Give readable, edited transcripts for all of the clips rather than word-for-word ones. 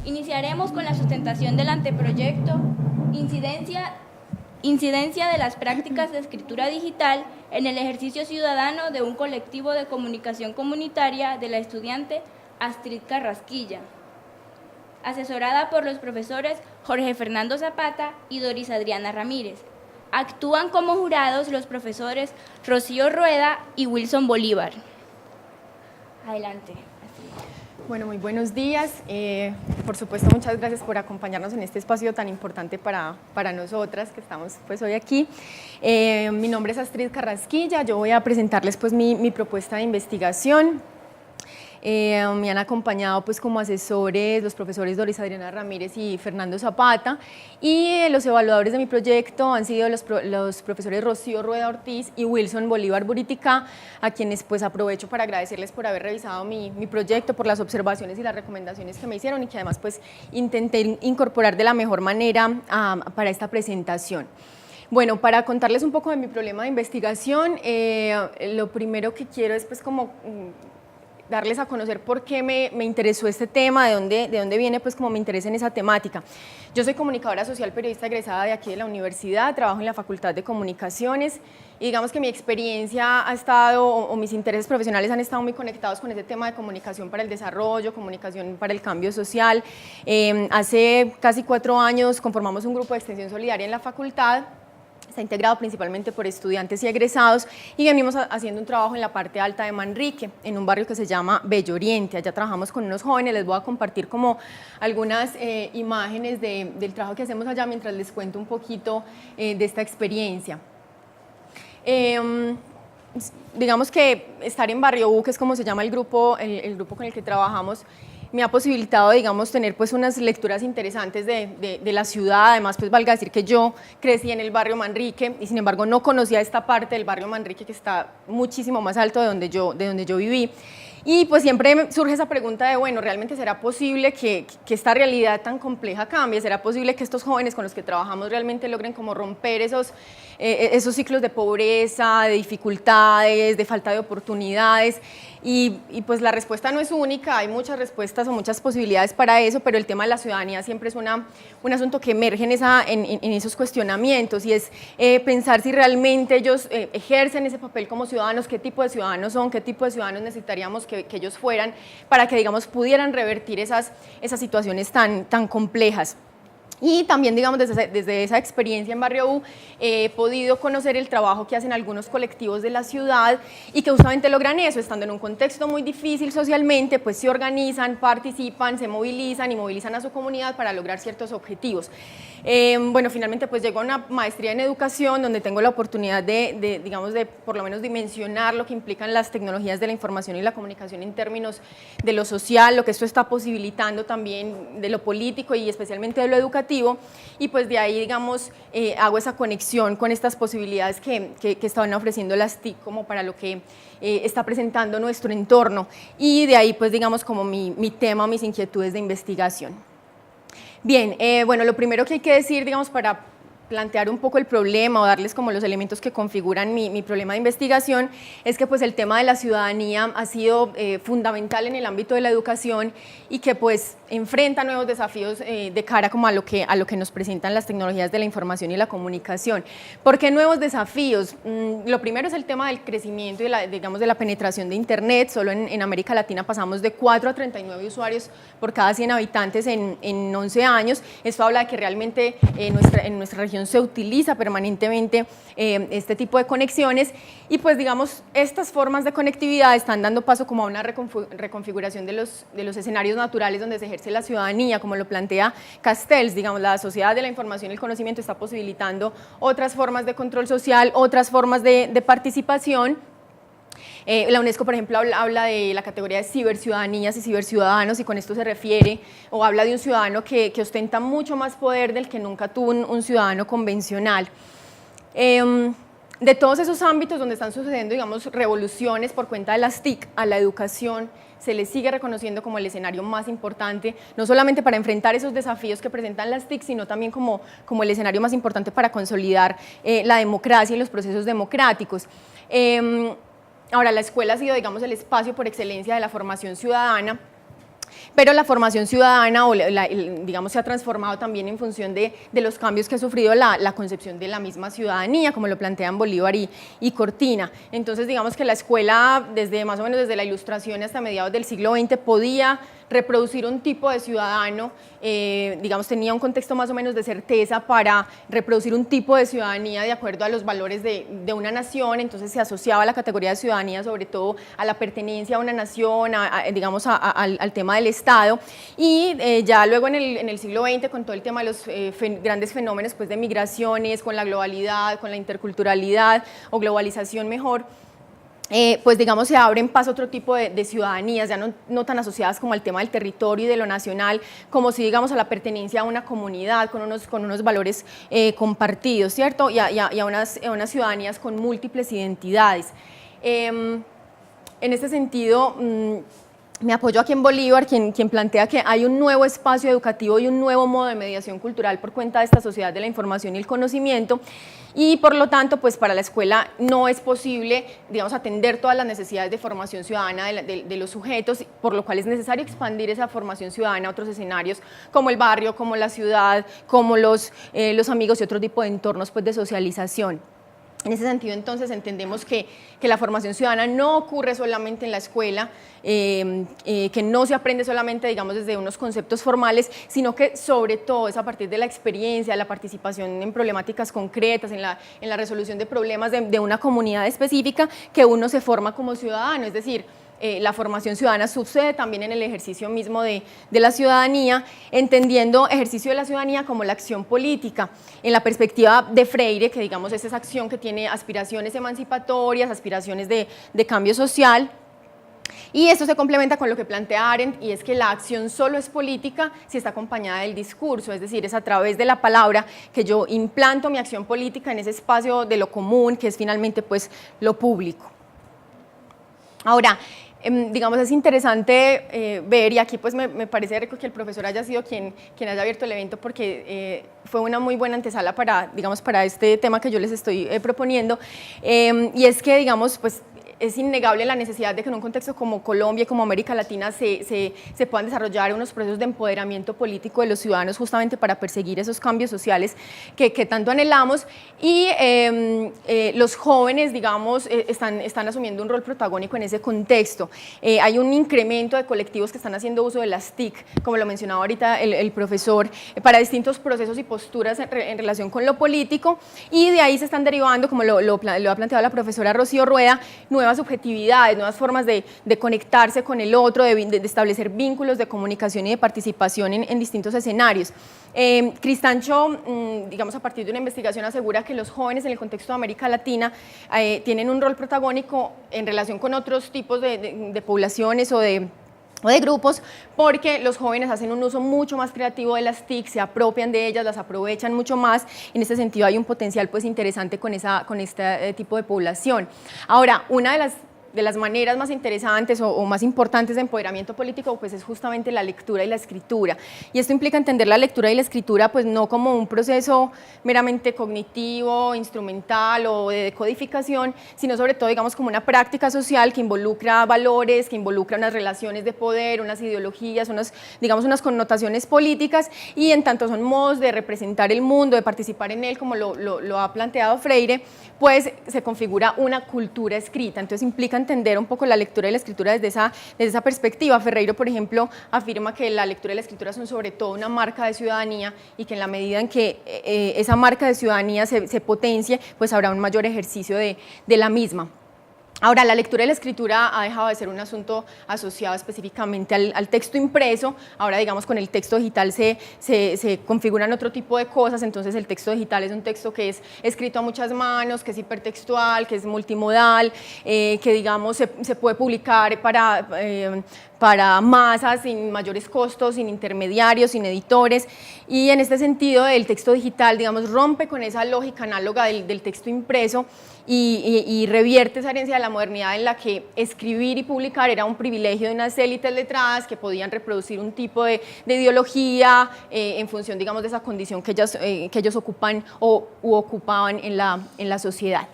Iniciaremos con la sustentación del anteproyecto Incidencia de las prácticas de escritura digital en el ejercicio ciudadano de un colectivo de comunicación comunitaria de la estudiante Astrid Carrasquilla, asesorada por los profesores Jorge Fernando Zapata y Doris Adriana Ramírez. Actúan como jurados los profesores Rocío Rueda y Wilson Bolívar. Adelante. Bueno, muy buenos días. Por supuesto, muchas gracias por acompañarnos en este espacio tan importante para nosotras que estamos pues, hoy aquí. Mi nombre es Astrid Carrasquilla, yo voy a presentarles pues, mi propuesta de investigación. Me han acompañado pues, como asesores los profesores Doris Adriana Ramírez y Fernando Zapata, y los evaluadores de mi proyecto han sido los profesores Rocío Rueda Ortiz y Wilson Bolívar Buritica, a quienes pues, aprovecho para agradecerles por haber revisado mi proyecto, por las observaciones y las recomendaciones que me hicieron y que además pues, intenté incorporar de la mejor manera para esta presentación. Bueno, para contarles un poco de mi problema de investigación, lo primero que quiero es pues, como darles a conocer por qué me interesó este tema, de dónde viene pues como mi interés en esa temática. Yo soy comunicadora social, periodista egresada de aquí de la universidad, trabajo en la Facultad de Comunicaciones y digamos que mi experiencia ha estado, o mis intereses profesionales han estado muy conectados con ese tema de comunicación para el desarrollo, comunicación para el cambio social. Hace casi 4 años conformamos un grupo de extensión solidaria en la facultad. Está integrado principalmente por estudiantes y egresados y venimos haciendo un trabajo en la parte alta de Manrique, en un barrio que se llama Bello Oriente. Allá trabajamos con unos jóvenes, les voy a compartir como algunas imágenes del trabajo que hacemos allá mientras les cuento un poquito de esta experiencia. Digamos que estar en Barrio U, que es como se llama el grupo con el que trabajamos, me ha posibilitado, digamos, tener pues unas lecturas interesantes de la ciudad. Además, pues valga decir que yo crecí en el barrio Manrique y sin embargo no conocía esta parte del barrio Manrique que está muchísimo más alto de donde yo viví. Y pues siempre surge esa pregunta de, bueno, ¿realmente será posible que esta realidad tan compleja cambie? ¿Será posible que estos jóvenes con los que trabajamos realmente logren como romper esos ciclos de pobreza, de dificultades, de falta de oportunidades? Y pues la respuesta no es única, hay muchas respuestas o muchas posibilidades para eso, pero el tema de la ciudadanía siempre es un asunto que emerge en esos cuestionamientos, y es pensar si realmente ellos ejercen ese papel como ciudadanos, qué tipo de ciudadanos son, qué tipo de ciudadanos necesitaríamos que ellos fueran para que, digamos, pudieran revertir esas situaciones tan complejas. Y también, digamos, desde esa experiencia en Barrio U, he podido conocer el trabajo que hacen algunos colectivos de la ciudad y que justamente logran eso, estando en un contexto muy difícil socialmente, pues se organizan, participan, se movilizan y movilizan a su comunidad para lograr ciertos objetivos. Bueno, finalmente pues llego a una maestría en educación donde tengo la oportunidad digamos, de por lo menos dimensionar lo que implican las tecnologías de la información y la comunicación en términos de lo social, lo que esto está posibilitando también de lo político y especialmente de lo educativo, y pues de ahí, digamos, hago esa conexión con estas posibilidades que estaban ofreciendo las TIC como para lo que está presentando nuestro entorno, y de ahí pues digamos como mi tema, mis inquietudes de investigación. Bien, bueno, lo primero que hay que decir, digamos, para plantear un poco el problema o darles como los elementos que configuran mi problema de investigación, es que pues el tema de la ciudadanía ha sido fundamental en el ámbito de la educación y que pues enfrenta nuevos desafíos de cara como a lo que nos presentan las tecnologías de la información y la comunicación. ¿Por qué nuevos desafíos? Lo primero es el tema del crecimiento y digamos, de la penetración de Internet. Solo en América Latina pasamos de 4 a 39 usuarios por cada 100 habitantes en 11 años. Esto habla de que realmente en nuestra región se utiliza permanentemente este tipo de conexiones, y pues digamos estas formas de conectividad están dando paso como a una reconfiguración de los escenarios naturales donde se ejerce la ciudadanía, como lo plantea Castells. Digamos, la sociedad de la información y el conocimiento está posibilitando otras formas de control social, otras formas de participación. La UNESCO, por ejemplo, habla de la categoría de ciberciudadanías y ciberciudadanos, y con esto se refiere o habla de un ciudadano que ostenta mucho más poder del que nunca tuvo un ciudadano convencional. de todos esos ámbitos donde están sucediendo, digamos, revoluciones por cuenta de las TIC, a la educación se le sigue reconociendo como el escenario más importante, no solamente para enfrentar esos desafíos que presentan las TIC, sino también como el escenario más importante para consolidar la democracia y los procesos democráticos. Ahora, la escuela ha sido, digamos, el espacio por excelencia de la formación ciudadana, pero la formación ciudadana, digamos, se ha transformado también en función de los cambios que ha sufrido la concepción de la misma ciudadanía, como lo plantean Bolívar y Cortina. Entonces, digamos que la escuela, más o menos desde la Ilustración hasta mediados del siglo XX, podía reproducir un tipo de ciudadano, digamos, tenía un contexto más o menos de certeza para reproducir un tipo de ciudadanía de acuerdo a los valores de una nación. Entonces se asociaba la categoría de ciudadanía sobre todo a la pertenencia a una nación, digamos, al tema del Estado, y ya luego en el siglo XX, con todo el tema de los grandes fenómenos pues, de migraciones, con la globalidad, con la interculturalidad o globalización mejor, pues digamos se abren paso a otro tipo de ciudadanías, ya no tan asociadas como al tema del territorio y de lo nacional, como si digamos a la pertenencia a una comunidad con unos valores compartidos, ¿cierto? Y a unas ciudadanías con múltiples identidades. En este sentido, me apoyo aquí en Bolívar, quien plantea que hay un nuevo espacio educativo y un nuevo modo de mediación cultural por cuenta de esta sociedad de la información y el conocimiento, y por lo tanto, pues para la escuela no es posible, digamos, atender todas las necesidades de formación ciudadana de los sujetos, por lo cual es necesario expandir esa formación ciudadana a otros escenarios, como el barrio, como la ciudad, como los amigos y otro tipo de entornos pues, de socialización. En ese sentido, entonces, entendemos que la formación ciudadana no ocurre solamente en la escuela, que no se aprende solamente, digamos, desde unos conceptos formales, sino que sobre todo es a partir de la experiencia, la participación en problemáticas concretas, en la resolución de problemas de una comunidad específica, que uno se forma como ciudadano, es decir, la formación ciudadana sucede también en el ejercicio mismo de la ciudadanía, entendiendo ejercicio de la ciudadanía como la acción política, en la perspectiva de Freire, que digamos es esa acción que tiene aspiraciones emancipatorias, aspiraciones de cambio social. Y esto se complementa con lo que plantea Arendt, y es que la acción solo es política si está acompañada del discurso, es decir, es a través de la palabra que yo implanto mi acción política en ese espacio de lo común, que es finalmente pues lo público. Ahora, digamos, es interesante ver, y aquí pues me parece rico que el profesor haya sido quien haya abierto el evento, porque fue una muy buena antesala para este tema que yo les estoy proponiendo, y es que, digamos, pues es innegable la necesidad de que en un contexto como Colombia y como América Latina se puedan desarrollar unos procesos de empoderamiento político de los ciudadanos justamente para perseguir esos cambios sociales que tanto anhelamos, y los jóvenes, digamos, están asumiendo un rol protagónico en ese contexto. Hay un incremento de colectivos que están haciendo uso de las TIC, como lo mencionaba ahorita el profesor, para distintos procesos y posturas en relación con lo político, y de ahí se están derivando, como lo ha planteado la profesora Rocío Rueda, nuevas subjetividades, nuevas formas de conectarse con el otro, de establecer vínculos de comunicación y de participación en distintos escenarios. Cristancho, digamos, a partir de una investigación asegura que los jóvenes en el contexto de América Latina tienen un rol protagónico en relación con otros tipos de poblaciones o de grupos, porque los jóvenes hacen un uso mucho más creativo de las TIC, se apropian de ellas, las aprovechan mucho más. En este sentido hay un potencial pues interesante con este tipo de población. Ahora, una de las maneras más interesantes o más importantes de empoderamiento político pues es justamente la lectura y la escritura, y esto implica entender la lectura y la escritura pues no como un proceso meramente cognitivo, instrumental o de decodificación, sino sobre todo, digamos, como una práctica social que involucra valores, que involucra unas relaciones de poder, unas ideologías, unas connotaciones políticas, y en tanto son modos de representar el mundo, de participar en él, como lo ha planteado Freire, pues se configura una cultura escrita. Entonces implica entender un poco la lectura y la escritura desde esa perspectiva. Ferreiro, por ejemplo, afirma que la lectura y la escritura son sobre todo una marca de ciudadanía, y que en la medida en que esa marca de ciudadanía se potencie, pues habrá un mayor ejercicio de la misma. Ahora, la lectura y la escritura ha dejado de ser un asunto asociado específicamente al texto impreso. Ahora, digamos, con el texto digital se configuran otro tipo de cosas. Entonces el texto digital es un texto que es escrito a muchas manos, que es hipertextual, que es multimodal, que, digamos, se puede publicar para masas sin mayores costos, sin intermediarios, sin editores, y en este sentido el texto digital, digamos, rompe con esa lógica análoga del texto impreso, y revierte esa herencia de la modernidad en la que escribir y publicar era un privilegio de unas élites letradas que podían reproducir un tipo de ideología en función, digamos, de esa condición que ellos ocupan u ocupaban en la sociedad.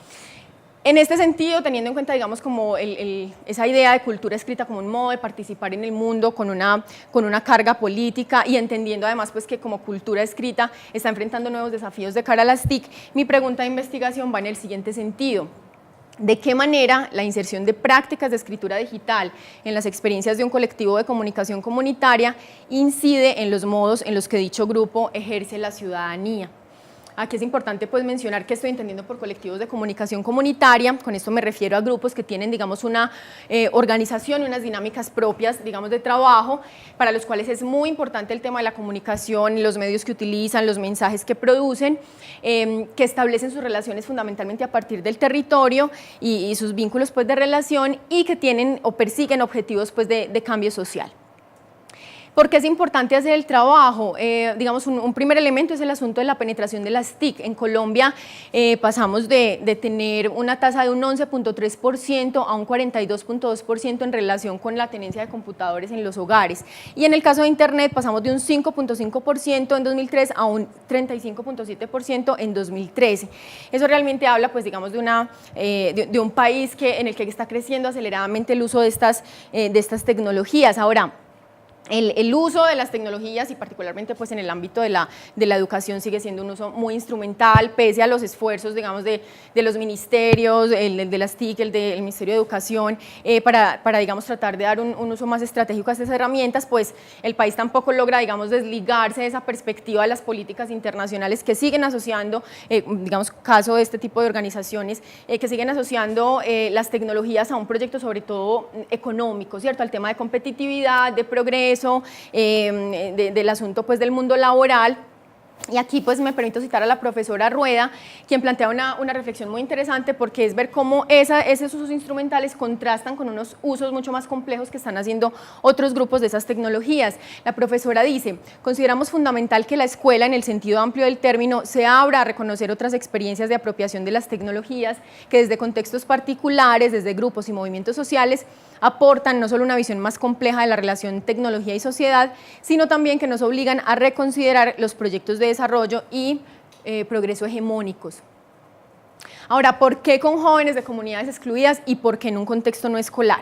En este sentido, teniendo en cuenta, digamos, como esa idea de cultura escrita como un modo de participar en el mundo con una carga política y entendiendo además pues, que como cultura escrita está enfrentando nuevos desafíos de cara a las TIC, mi pregunta de investigación va en el siguiente sentido. ¿De qué manera la inserción de prácticas de escritura digital en las experiencias de un colectivo de comunicación comunitaria incide en los modos en los que dicho grupo ejerce la ciudadanía? Aquí es importante pues mencionar que estoy entendiendo por colectivos de comunicación comunitaria. Con esto me refiero a grupos que tienen, digamos, una organización y unas dinámicas propias, digamos, de trabajo, para los cuales es muy importante el tema de la comunicación, los medios que utilizan, los mensajes que producen, que establecen sus relaciones fundamentalmente a partir del territorio y sus vínculos pues, de relación y que tienen o persiguen objetivos pues, de cambio social. ¿Por qué es importante hacer el trabajo? Digamos, un primer elemento es el asunto de la penetración de las TIC. En Colombia pasamos de tener una tasa de un 11.3% a un 42.2% en relación con la tenencia de computadores en los hogares. Y en el caso de Internet pasamos de un 5.5% en 2003 a un 35.7% en 2013. Eso realmente habla, pues, digamos, de un país en el que está creciendo aceleradamente el uso de estas tecnologías. Ahora, el uso de las tecnologías y particularmente pues en el ámbito de la educación sigue siendo un uso muy instrumental, pese a los esfuerzos, digamos, de los ministerios, el de las TIC, el del Ministerio de Educación, para digamos, tratar de dar un uso más estratégico a estas herramientas, pues el país tampoco logra, digamos, desligarse de esa perspectiva de las políticas internacionales que siguen asociando, digamos, caso de este tipo de organizaciones, que siguen asociando las tecnologías a un proyecto sobre todo económico, ¿cierto? Al tema de competitividad, de progreso, del asunto pues, del mundo laboral. Y aquí pues me permito citar a la profesora Rueda, quien plantea una reflexión muy interesante porque es ver cómo esos usos instrumentales contrastan con unos usos mucho más complejos que están haciendo otros grupos de esas tecnologías. La profesora dice, consideramos fundamental que la escuela, en el sentido amplio del término, se abra a reconocer otras experiencias de apropiación de las tecnologías que desde contextos particulares, desde grupos y movimientos sociales, aportan no solo una visión más compleja de la relación tecnología y sociedad, sino también que nos obligan a reconsiderar los proyectos de desarrollo y progreso hegemónicos. Ahora, ¿por qué con jóvenes de comunidades excluidas y por qué en un contexto no escolar?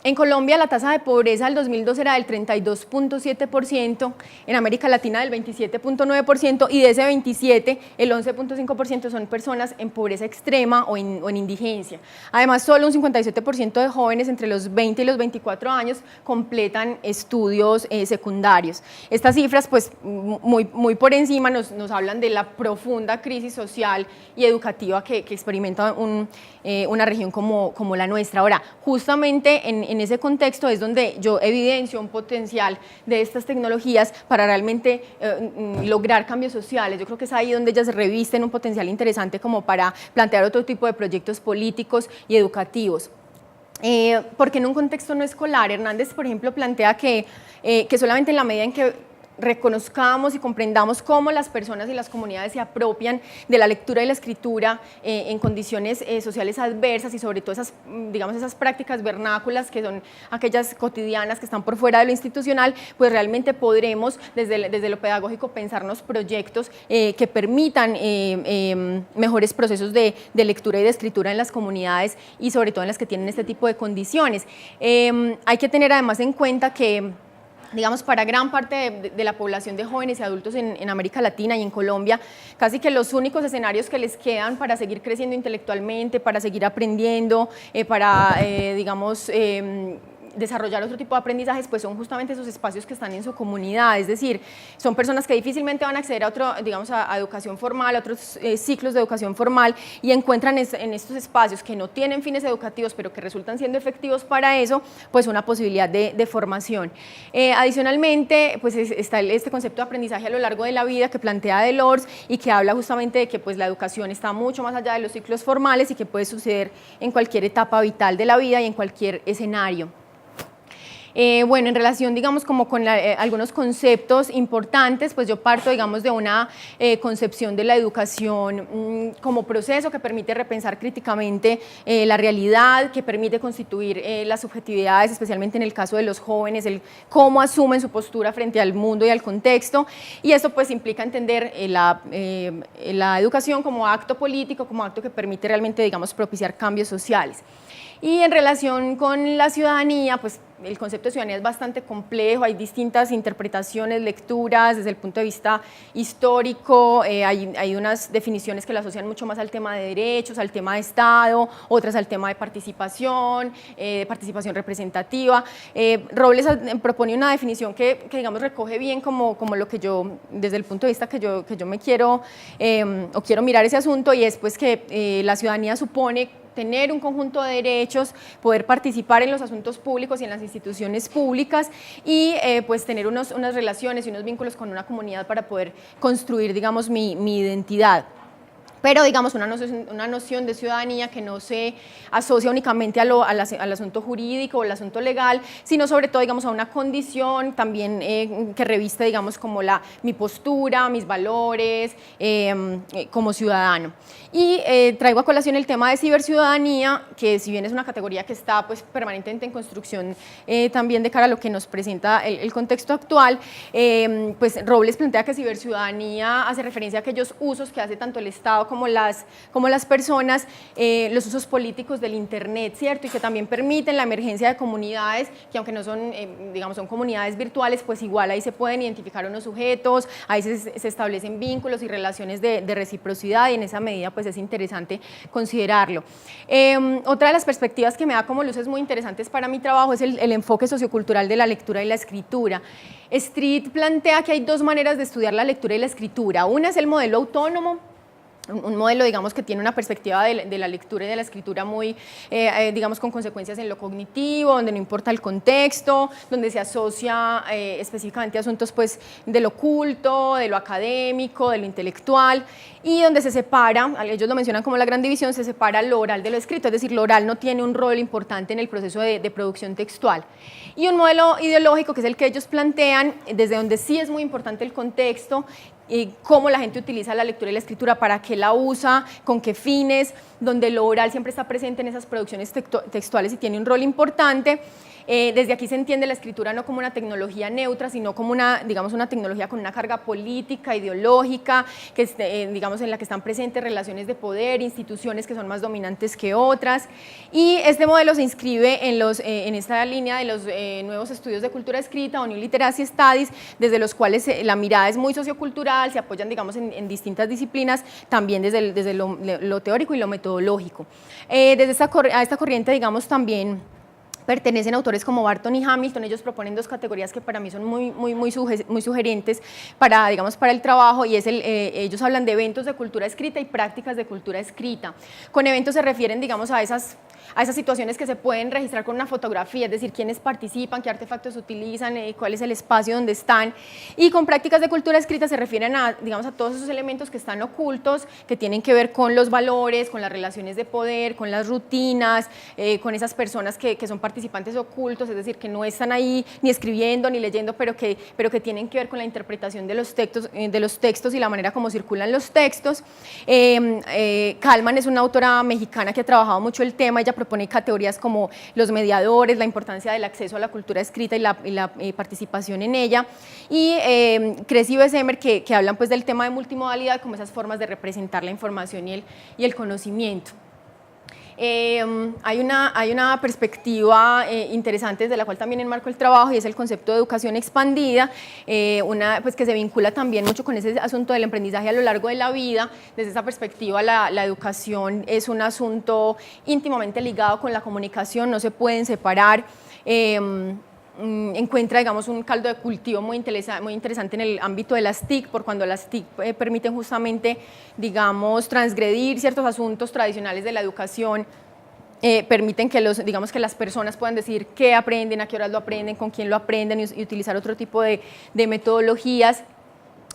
En Colombia la tasa de pobreza del 2002 era del 32.7%, en América Latina del 27.9% y de ese 27, el 11.5% son personas en pobreza extrema o en indigencia. Además, solo un 57% de jóvenes entre los 20 y los 24 años completan estudios secundarios. Estas cifras, pues, muy por encima nos hablan de la profunda crisis social y educativa que experimenta una región como la nuestra. Ahora, justamente en ese contexto es donde yo evidencio un potencial de estas tecnologías para realmente lograr cambios sociales. Yo creo que es ahí donde ellas revisten un potencial interesante como para plantear otro tipo de proyectos políticos y educativos. Porque en un contexto no escolar, Hernández, por ejemplo, plantea que solamente en la medida en que reconozcamos y comprendamos cómo las personas y las comunidades se apropian de la lectura y la escritura en condiciones sociales adversas y sobre todo esas prácticas vernáculas que son aquellas cotidianas que están por fuera de lo institucional, pues realmente podremos desde lo pedagógico pensarnos proyectos que permitan mejores procesos de lectura y de escritura en las comunidades y sobre todo en las que tienen este tipo de condiciones. Hay que tener además en cuenta que, digamos, para gran parte de la población de jóvenes y adultos en América Latina y en Colombia, casi que los únicos escenarios que les quedan para seguir creciendo intelectualmente, para seguir aprendiendo, digamos, desarrollar otro tipo de aprendizajes, pues son justamente esos espacios que están en su comunidad, es decir, son personas que difícilmente van a acceder a educación formal, a otros ciclos de educación formal y encuentran en estos espacios que no tienen fines educativos, pero que resultan siendo efectivos para eso, pues una posibilidad de formación. Adicionalmente, pues está este concepto de aprendizaje a lo largo de la vida que plantea Delors y que habla justamente de que pues la educación está mucho más allá de los ciclos formales y que puede suceder en cualquier etapa vital de la vida y en cualquier escenario. Bueno, en relación, digamos, como con algunos conceptos importantes, pues yo parto, digamos, de una concepción de la educación como proceso que permite repensar críticamente la realidad, que permite constituir las subjetividades, especialmente en el caso de los jóvenes, el cómo asumen su postura frente al mundo y al contexto, y esto pues implica entender la educación como acto político, como acto que permite realmente, digamos, propiciar cambios sociales. Y en relación con la ciudadanía, pues el concepto de ciudadanía es bastante complejo, hay distintas interpretaciones, lecturas desde el punto de vista histórico, hay unas definiciones que lo asocian mucho más al tema de derechos, al tema de Estado, otras al tema de participación representativa. Robles propone una definición que digamos recoge bien como lo que yo, desde el punto de vista que yo me quiero o quiero mirar ese asunto, y es pues que la ciudadanía supone tener un conjunto de derechos, poder participar en los asuntos públicos y en las instituciones públicas y pues tener unas relaciones y unos vínculos con una comunidad para poder construir, digamos, mi identidad. Pero digamos una noción de ciudadanía que no se asocia únicamente al asunto jurídico o al asunto legal, sino sobre todo digamos a una condición también que reviste digamos como mi postura, mis valores como ciudadano. Y traigo a colación el tema de ciberciudadanía, que si bien es una categoría que está pues permanentemente en construcción también de cara a lo que nos presenta el contexto actual, pues Robles plantea que ciberciudadanía hace referencia a aquellos usos que hace tanto el Estado como las personas, los usos políticos del Internet, ¿cierto? Y que también permiten la emergencia de comunidades que aunque no son, digamos, son comunidades virtuales, pues igual ahí se pueden identificar unos sujetos, ahí se establecen vínculos y relaciones de reciprocidad, y en esa medida pues es interesante considerarlo. Otra de las perspectivas que me da como luces muy interesantes para mi trabajo es el enfoque sociocultural de la lectura y la escritura. Street plantea que hay dos maneras de estudiar la lectura y la escritura. Una es el modelo autónomo, un modelo, digamos, que tiene una perspectiva de la lectura y de la escritura muy, digamos, con consecuencias en lo cognitivo, donde no importa el contexto, donde se asocia específicamente a asuntos, pues, de lo culto, de lo académico, de lo intelectual, y donde se separa, ellos lo mencionan como la gran división, se separa lo oral de lo escrito, es decir, lo oral no tiene un rol importante en el proceso de producción textual. Y un modelo ideológico, que es el que ellos plantean, desde donde sí es muy importante el contexto, y cómo la gente utiliza la lectura y la escritura, para qué la usa, con qué fines, donde lo oral siempre está presente en esas producciones textuales y tiene un rol importante. Desde aquí se entiende la escritura no como una tecnología neutra, sino como digamos, una tecnología con una carga política, ideológica, digamos, en la que están presentes relaciones de poder, instituciones que son más dominantes que otras. Y este modelo se inscribe en esta línea de los nuevos estudios de cultura escrita o New Literacy Studies, desde los cuales la mirada es muy sociocultural, se apoyan, digamos, en distintas disciplinas, también desde lo teórico y lo metodológico. A esta corriente, digamos, también pertenecen autores como Barton y Hamilton. Ellos proponen dos categorías que para mí son muy sugerentes para, digamos, para el trabajo, y ellos hablan de eventos de cultura escrita y prácticas de cultura escrita. Con eventos se refieren, digamos, a esas situaciones que se pueden registrar con una fotografía, es decir, quiénes participan, qué artefactos utilizan, cuál es el espacio donde están, y con prácticas de cultura escrita se refieren digamos, a todos esos elementos que están ocultos, que tienen que ver con los valores, con las relaciones de poder, con las rutinas, con esas personas que son participantes ocultos, es decir, que no están ahí ni escribiendo ni leyendo, pero que tienen que ver con la interpretación de los textos y la manera como circulan los textos. Kalman es una autora mexicana que ha trabajado mucho el tema. Ella propone categorías como los mediadores, la importancia del acceso a la cultura escrita y la participación en ella, y Kress y Bessemer que hablan pues del tema de multimodalidad como esas formas de representar la información y el conocimiento. Hay una perspectiva interesante desde la cual también enmarco el trabajo, y es el concepto de educación expandida, pues que se vincula también mucho con ese asunto del aprendizaje a lo largo de la vida. Desde esa perspectiva la educación es un asunto íntimamente ligado con la comunicación, no se pueden separar. Encuentra, digamos, un caldo de cultivo muy interesante en el ámbito de las TIC, por cuando las TIC permiten justamente, digamos, transgredir ciertos asuntos tradicionales de la educación, permiten que las personas puedan decir qué aprenden, a qué horas lo aprenden, con quién lo aprenden, y utilizar otro tipo de metodologías.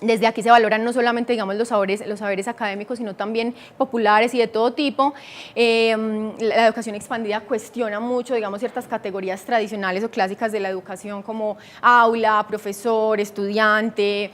Desde aquí se valoran no solamente, digamos, los saberes académicos, sino también populares y de todo tipo. La educación expandida cuestiona mucho, digamos, ciertas categorías tradicionales o clásicas de la educación, como aula, profesor, estudiante,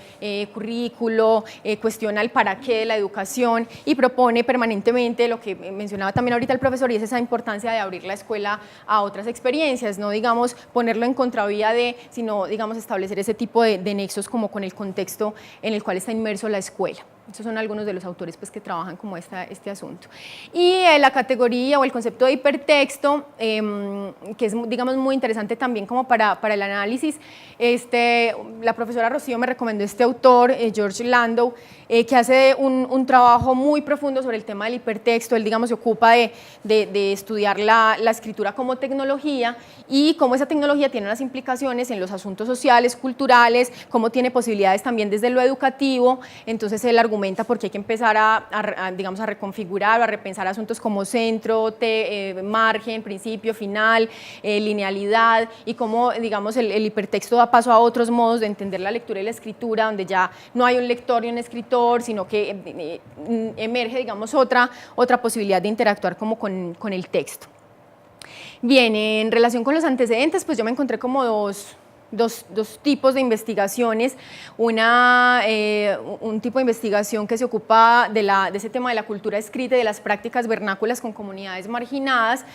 currículo, cuestiona el para qué de la educación y propone permanentemente lo que mencionaba también ahorita el profesor, y es esa importancia de abrir la escuela a otras experiencias, no, digamos, ponerlo en contravía de, sino, digamos, establecer ese tipo de nexos como con el contexto en el cual está inmerso la escuela. Estos son algunos de los autores pues, que trabajan como este asunto. Y la categoría o el concepto de hipertexto, que es, digamos, muy interesante también como para el análisis. La profesora Rocío me recomendó este autor, George Landau, que hace un trabajo muy profundo sobre el tema del hipertexto. Él, digamos, se ocupa de estudiar la escritura como tecnología y cómo esa tecnología tiene unas implicaciones en los asuntos sociales, culturales, cómo tiene posibilidades también desde lo educativo. Entonces él argumenta por qué hay que empezar digamos, a reconfigurar o a repensar asuntos como centro, margen, principio, final, linealidad, y cómo, digamos, el hipertexto da paso a otros modos de entender la lectura y la escritura, donde ya no hay un lector y un escritor, sino que emerge, digamos, otra posibilidad de interactuar como con el texto. Bien, en relación con los antecedentes, pues yo me encontré como dos tipos de investigaciones, un tipo de investigación que se ocupa de ese tema de la cultura escrita y de las prácticas vernáculas con comunidades marginadas.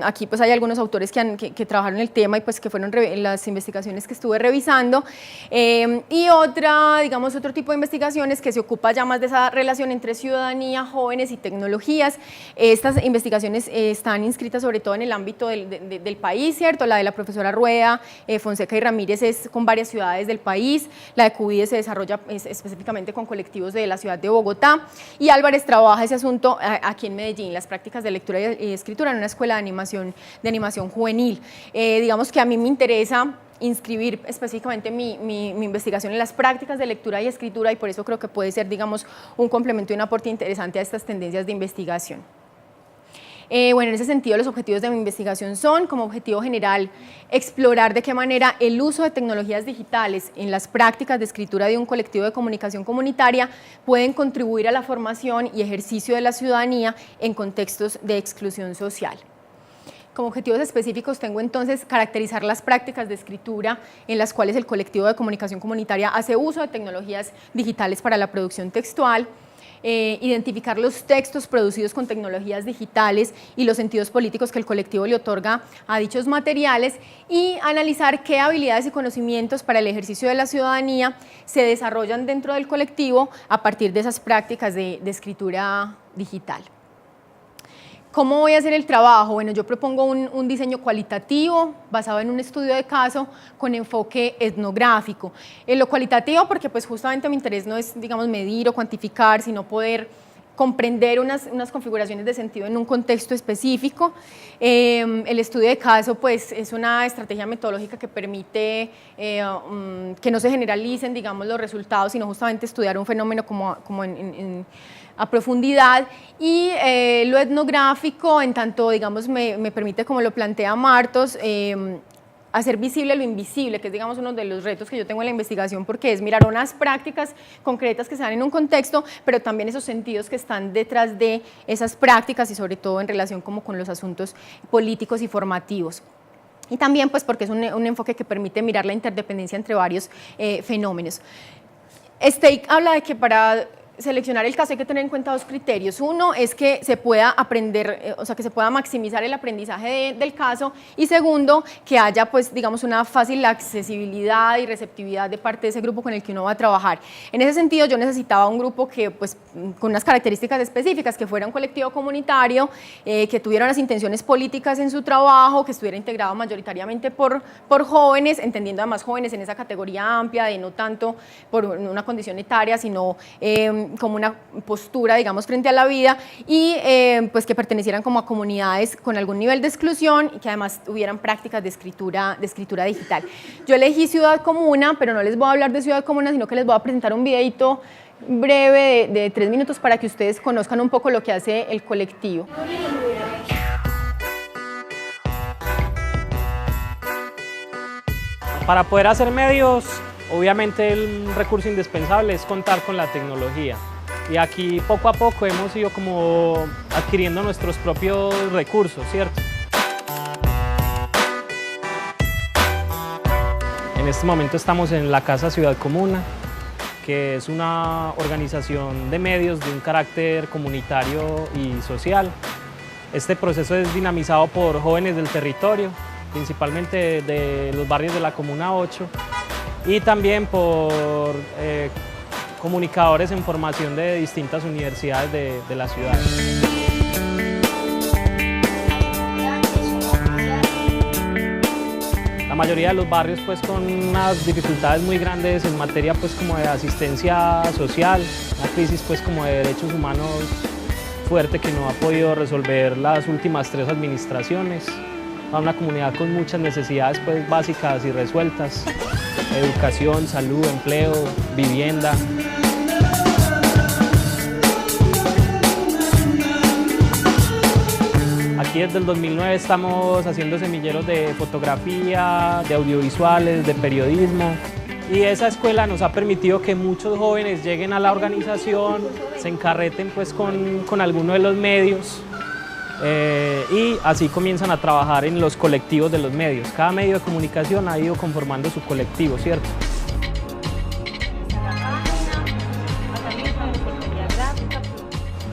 Aquí pues hay algunos autores que trabajaron el tema y pues que fueron las investigaciones que estuve revisando, y otro tipo de investigaciones que se ocupa ya más de esa relación entre ciudadanía, jóvenes y tecnologías. Estas investigaciones están inscritas sobre todo en el ámbito del país, ¿cierto? La de la profesora Rueda, Fonseca y Ramírez es con varias ciudades del país, la de Cubide se desarrolla específicamente con colectivos de la ciudad de Bogotá, y Álvarez trabaja ese asunto aquí en Medellín, las prácticas de lectura y escritura en una escuela de animación juvenil. Digamos que a mí me interesa inscribir específicamente mi investigación en las prácticas de lectura y escritura, y por eso creo que puede ser, digamos, un complemento y un aporte interesante a estas tendencias de investigación. Bueno, en ese sentido, los objetivos de mi investigación son, como objetivo general, explorar de qué manera el uso de tecnologías digitales en las prácticas de escritura de un colectivo de comunicación comunitaria pueden contribuir a la formación y ejercicio de la ciudadanía en contextos de exclusión social. Como objetivos específicos tengo entonces caracterizar las prácticas de escritura en las cuales el colectivo de comunicación comunitaria hace uso de tecnologías digitales para la producción textual, identificar los textos producidos con tecnologías digitales y los sentidos políticos que el colectivo le otorga a dichos materiales, y analizar qué habilidades y conocimientos para el ejercicio de la ciudadanía se desarrollan dentro del colectivo a partir de esas prácticas de escritura digital. ¿Cómo voy a hacer el trabajo? Bueno, yo propongo un diseño cualitativo basado en un estudio de caso con enfoque etnográfico. En lo cualitativo porque pues justamente mi interés no es, digamos, medir o cuantificar, sino poder comprender unas configuraciones de sentido en un contexto específico. El estudio de caso pues, es una estrategia metodológica que permite que no se generalicen, digamos, los resultados, sino justamente estudiar un fenómeno como a profundidad. Y lo etnográfico, en tanto, digamos, me permite, como lo plantea Martos, hacer visible lo invisible, que es, digamos, uno de los retos que yo tengo en la investigación, porque es mirar unas prácticas concretas que se dan en un contexto, pero también esos sentidos que están detrás de esas prácticas y sobre todo en relación como con los asuntos políticos y formativos. Y también pues porque es un enfoque que permite mirar la interdependencia entre varios fenómenos. Stake habla de que para seleccionar el caso hay que tener en cuenta dos criterios. Uno es que se pueda aprender, o sea, que se pueda maximizar el aprendizaje del caso, y segundo, que haya, pues, digamos, una fácil accesibilidad y receptividad de parte de ese grupo con el que uno va a trabajar. En ese sentido, yo necesitaba un grupo que, pues, con unas características específicas, que fuera un colectivo comunitario, que tuviera unas intenciones políticas en su trabajo, que estuviera integrado mayoritariamente por jóvenes, entendiendo además jóvenes en esa categoría amplia de no tanto por una condición etaria, sino como una postura, digamos, frente a la vida, y pues que pertenecieran como a comunidades con algún nivel de exclusión y que además tuvieran prácticas de escritura digital. Yo elegí Ciudad Comuna, pero no les voy a hablar de Ciudad Comuna, sino que les voy a presentar un videito breve de 3 minutos para que ustedes conozcan un poco lo que hace el colectivo. Para poder hacer medios Obviamente el recurso indispensable es contar con la tecnología. Y aquí poco a poco hemos ido como adquiriendo nuestros propios recursos, ¿cierto? En este momento estamos en la Casa Ciudad Comuna, que es una organización de medios de un carácter comunitario y social. Este proceso es dinamizado por jóvenes del territorio, principalmente de los barrios de la Comuna 8, y también por comunicadores en formación de distintas universidades de la ciudad. La mayoría de los barrios pues con unas dificultades muy grandes en materia pues como de asistencia social, una crisis pues como de derechos humanos fuerte que no ha podido resolver las últimas 3 administraciones. A una comunidad con muchas necesidades pues básicas y resueltas: educación, salud, empleo, vivienda. Aquí desde el 2009 estamos haciendo semilleros de fotografía, de audiovisuales, de periodismo, y esa escuela nos ha permitido que muchos jóvenes lleguen a la organización, se encarreten pues con alguno de los medios y así comienzan a trabajar en los colectivos de los medios. Cada medio de comunicación ha ido conformando su colectivo, ¿cierto?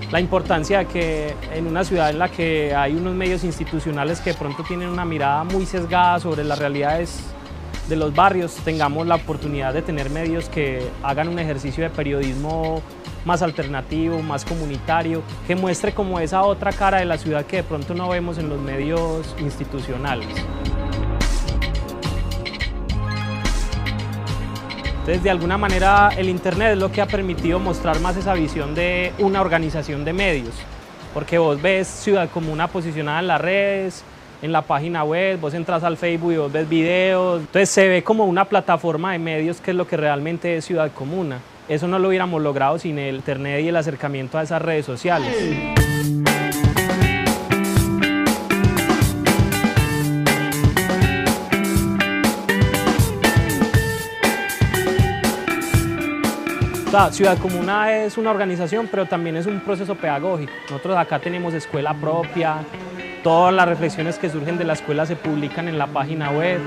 La importancia de que en una ciudad en la que hay unos medios institucionales que de pronto tienen una mirada muy sesgada sobre las realidades de los barrios, tengamos la oportunidad de tener medios que hagan un ejercicio de periodismo más alternativo, más comunitario, que muestre como esa otra cara de la ciudad que de pronto no vemos en los medios institucionales. Entonces, de alguna manera, el Internet es lo que ha permitido mostrar más esa visión de una organización de medios, porque vos ves Ciudad Comuna posicionada en las redes, en la página web, vos entras al Facebook y vos ves videos, entonces se ve como una plataforma de medios que es lo que realmente es Ciudad Comuna. Eso no lo hubiéramos logrado sin el Internet y el acercamiento a esas redes sociales. Ciudad Comuna es una organización, pero también es un proceso pedagógico. Nosotros acá tenemos escuela propia, todas las reflexiones que surgen de la escuela se publican en la página web.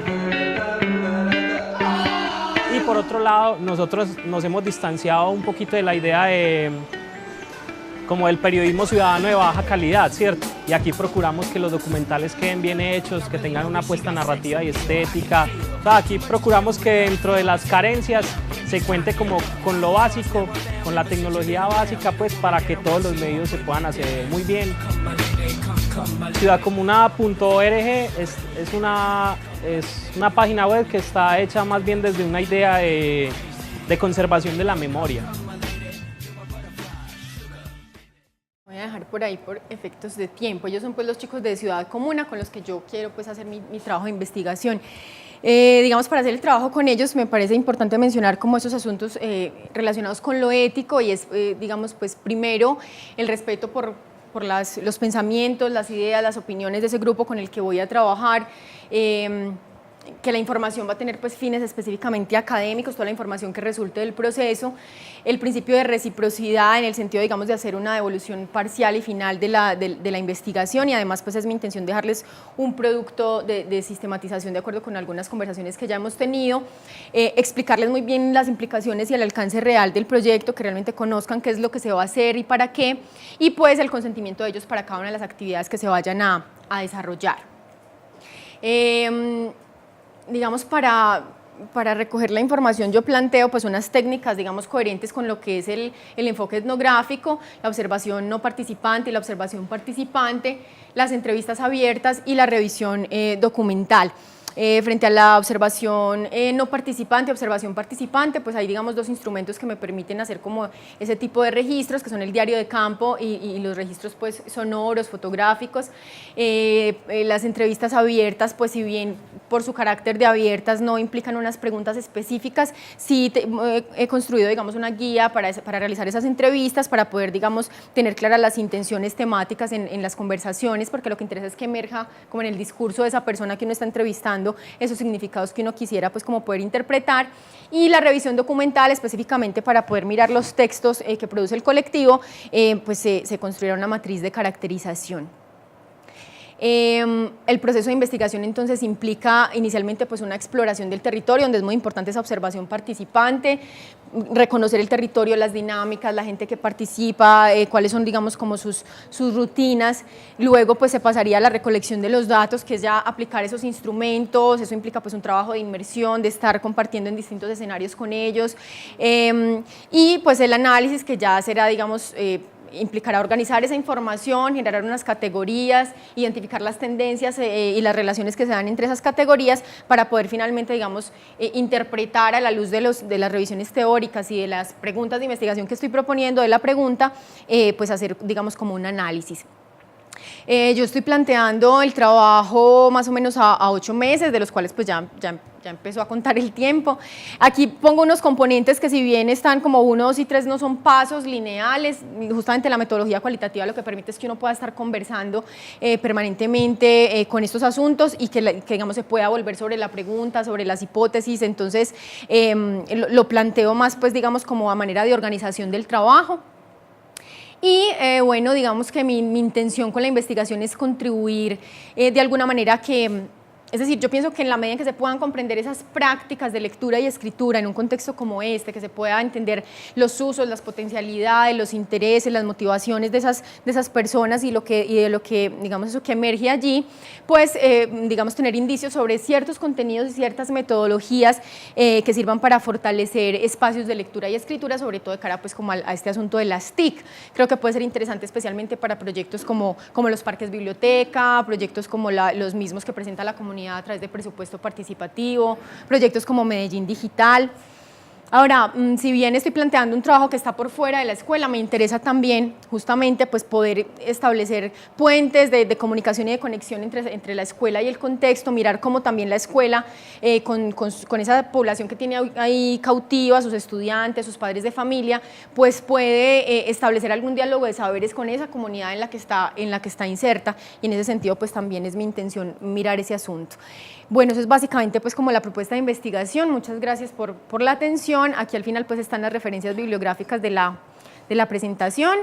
Y por otro lado, nosotros nos hemos distanciado un poquito de la idea de como el periodismo ciudadano de baja calidad, ¿cierto? Y aquí procuramos que los documentales queden bien hechos, que tengan una apuesta narrativa y estética. Aquí procuramos que dentro de las carencias se cuente como con lo básico, con la tecnología básica, pues para que todos los medios se puedan hacer muy bien. Ciudadcomuna.org es una página web que está hecha más bien desde una idea de conservación de la memoria. Voy a dejar por ahí por efectos de tiempo. Ellos son pues los chicos de Ciudad Comuna con los que yo quiero pues hacer mi trabajo de investigación. Digamos, para hacer el trabajo con ellos me parece importante mencionar como esos asuntos relacionados con lo ético y es, digamos, pues primero el respeto por los pensamientos, las ideas, las opiniones de ese grupo con el que voy a trabajar, que la información va a tener pues fines específicamente académicos, toda la información que resulte del proceso, el principio de reciprocidad en el sentido, digamos, de hacer una devolución parcial y final de la investigación, y además pues es mi intención dejarles un producto de sistematización de acuerdo con algunas conversaciones que ya hemos tenido, explicarles muy bien las implicaciones y el alcance real del proyecto, que realmente conozcan qué es lo que se va a hacer y para qué, y pues el consentimiento de ellos para cada una de las actividades que se vayan a desarrollar. Digamos, para recoger la información yo planteo pues unas técnicas, digamos, coherentes con lo que es el enfoque etnográfico, la observación no participante y la observación participante, las entrevistas abiertas y la revisión documental. Frente a la observación no participante, observación participante, pues hay, digamos, dos instrumentos que me permiten hacer como ese tipo de registros, que son el diario de campo y los registros pues sonoros, fotográficos. Las entrevistas abiertas, pues si bien por su carácter de abiertas no implican unas preguntas específicas, sí he construido, digamos, una guía para realizar esas entrevistas, para poder, digamos, tener claras las intenciones temáticas en las conversaciones, porque lo que interesa es que emerja como en el discurso de esa persona que uno está entrevistando buscando esos significados que uno quisiera pues como poder interpretar, y la revisión documental específicamente para poder mirar los textos que produce el colectivo, pues se construirá una matriz de caracterización. El proceso de investigación entonces implica inicialmente pues una exploración del territorio, donde es muy importante esa observación participante, reconocer el territorio, las dinámicas, la gente que participa, cuáles son digamos como sus rutinas. Luego pues se pasaría a la recolección de los datos, que es ya aplicar esos instrumentos. Eso implica pues un trabajo de inmersión, de estar compartiendo en distintos escenarios con ellos, y pues el análisis, que ya será digamos implicará organizar esa información, generar unas categorías, identificar las tendencias y las relaciones que se dan entre esas categorías para poder finalmente, digamos, interpretar a la luz de las revisiones teóricas y de las preguntas de investigación que estoy proponiendo, de la pregunta, pues hacer, digamos, como un análisis. Yo estoy planteando el trabajo más o menos a 8 meses, de los cuales pues ya empezó a contar el tiempo. Aquí pongo unos componentes que, si bien están como 1, 2 y 3, no son pasos lineales. Justamente la metodología cualitativa lo que permite es que uno pueda estar conversando permanentemente con estos asuntos, y que digamos se pueda volver sobre la pregunta, sobre las hipótesis. Entonces lo planteo más pues digamos como a manera de organización del trabajo. Y bueno, digamos que mi intención con la investigación es contribuir de alguna manera es decir, yo pienso que en la medida en que se puedan comprender esas prácticas de lectura y escritura en un contexto como este, que se pueda entender los usos, las potencialidades, los intereses, las motivaciones de esas personas y de lo que, digamos, eso que emerge allí, pues, digamos, tener indicios sobre ciertos contenidos y ciertas metodologías que sirvan para fortalecer espacios de lectura y escritura, sobre todo de cara, pues, como a este asunto de las TIC. Creo que puede ser interesante especialmente para proyectos como los parques biblioteca, proyectos como los mismos que presenta la comunidad a través de presupuesto participativo, proyectos como Medellín Digital. Ahora, si bien estoy planteando un trabajo que está por fuera de la escuela, me interesa también justamente pues poder establecer puentes de comunicación y de conexión entre la escuela y el contexto, mirar cómo también la escuela, con esa población que tiene ahí cautiva, sus estudiantes, sus padres de familia, pues puede establecer algún diálogo de saberes con esa comunidad en la que está inserta, y en ese sentido pues también es mi intención mirar ese asunto. Bueno, eso es básicamente pues como la propuesta de investigación. Muchas gracias por la atención. Aquí al final pues están las referencias bibliográficas de la presentación,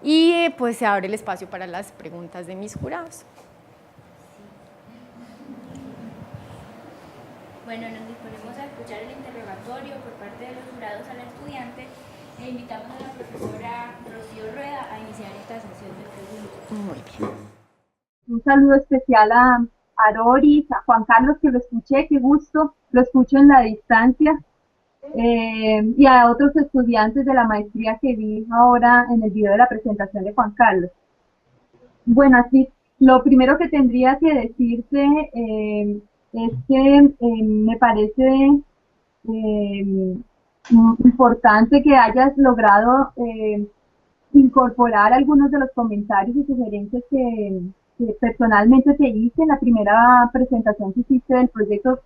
y pues se abre el espacio para las preguntas de mis jurados. Bueno, nos disponemos a escuchar el interrogatorio por parte de los jurados a la estudiante, e invitamos a la profesora Rocío Rueda a iniciar esta sesión de preguntas. Muy bien. Un saludo especial a Doris, a Juan Carlos, que lo escuché, qué gusto, lo escucho en la distancia, y a otros estudiantes de la maestría que vi ahora en el video de la presentación de Juan Carlos. Bueno, así, lo primero que tendría que decirte es que me parece importante que hayas logrado incorporar algunos de los comentarios y sugerencias que personalmente te hice en la primera presentación que hiciste del proyecto.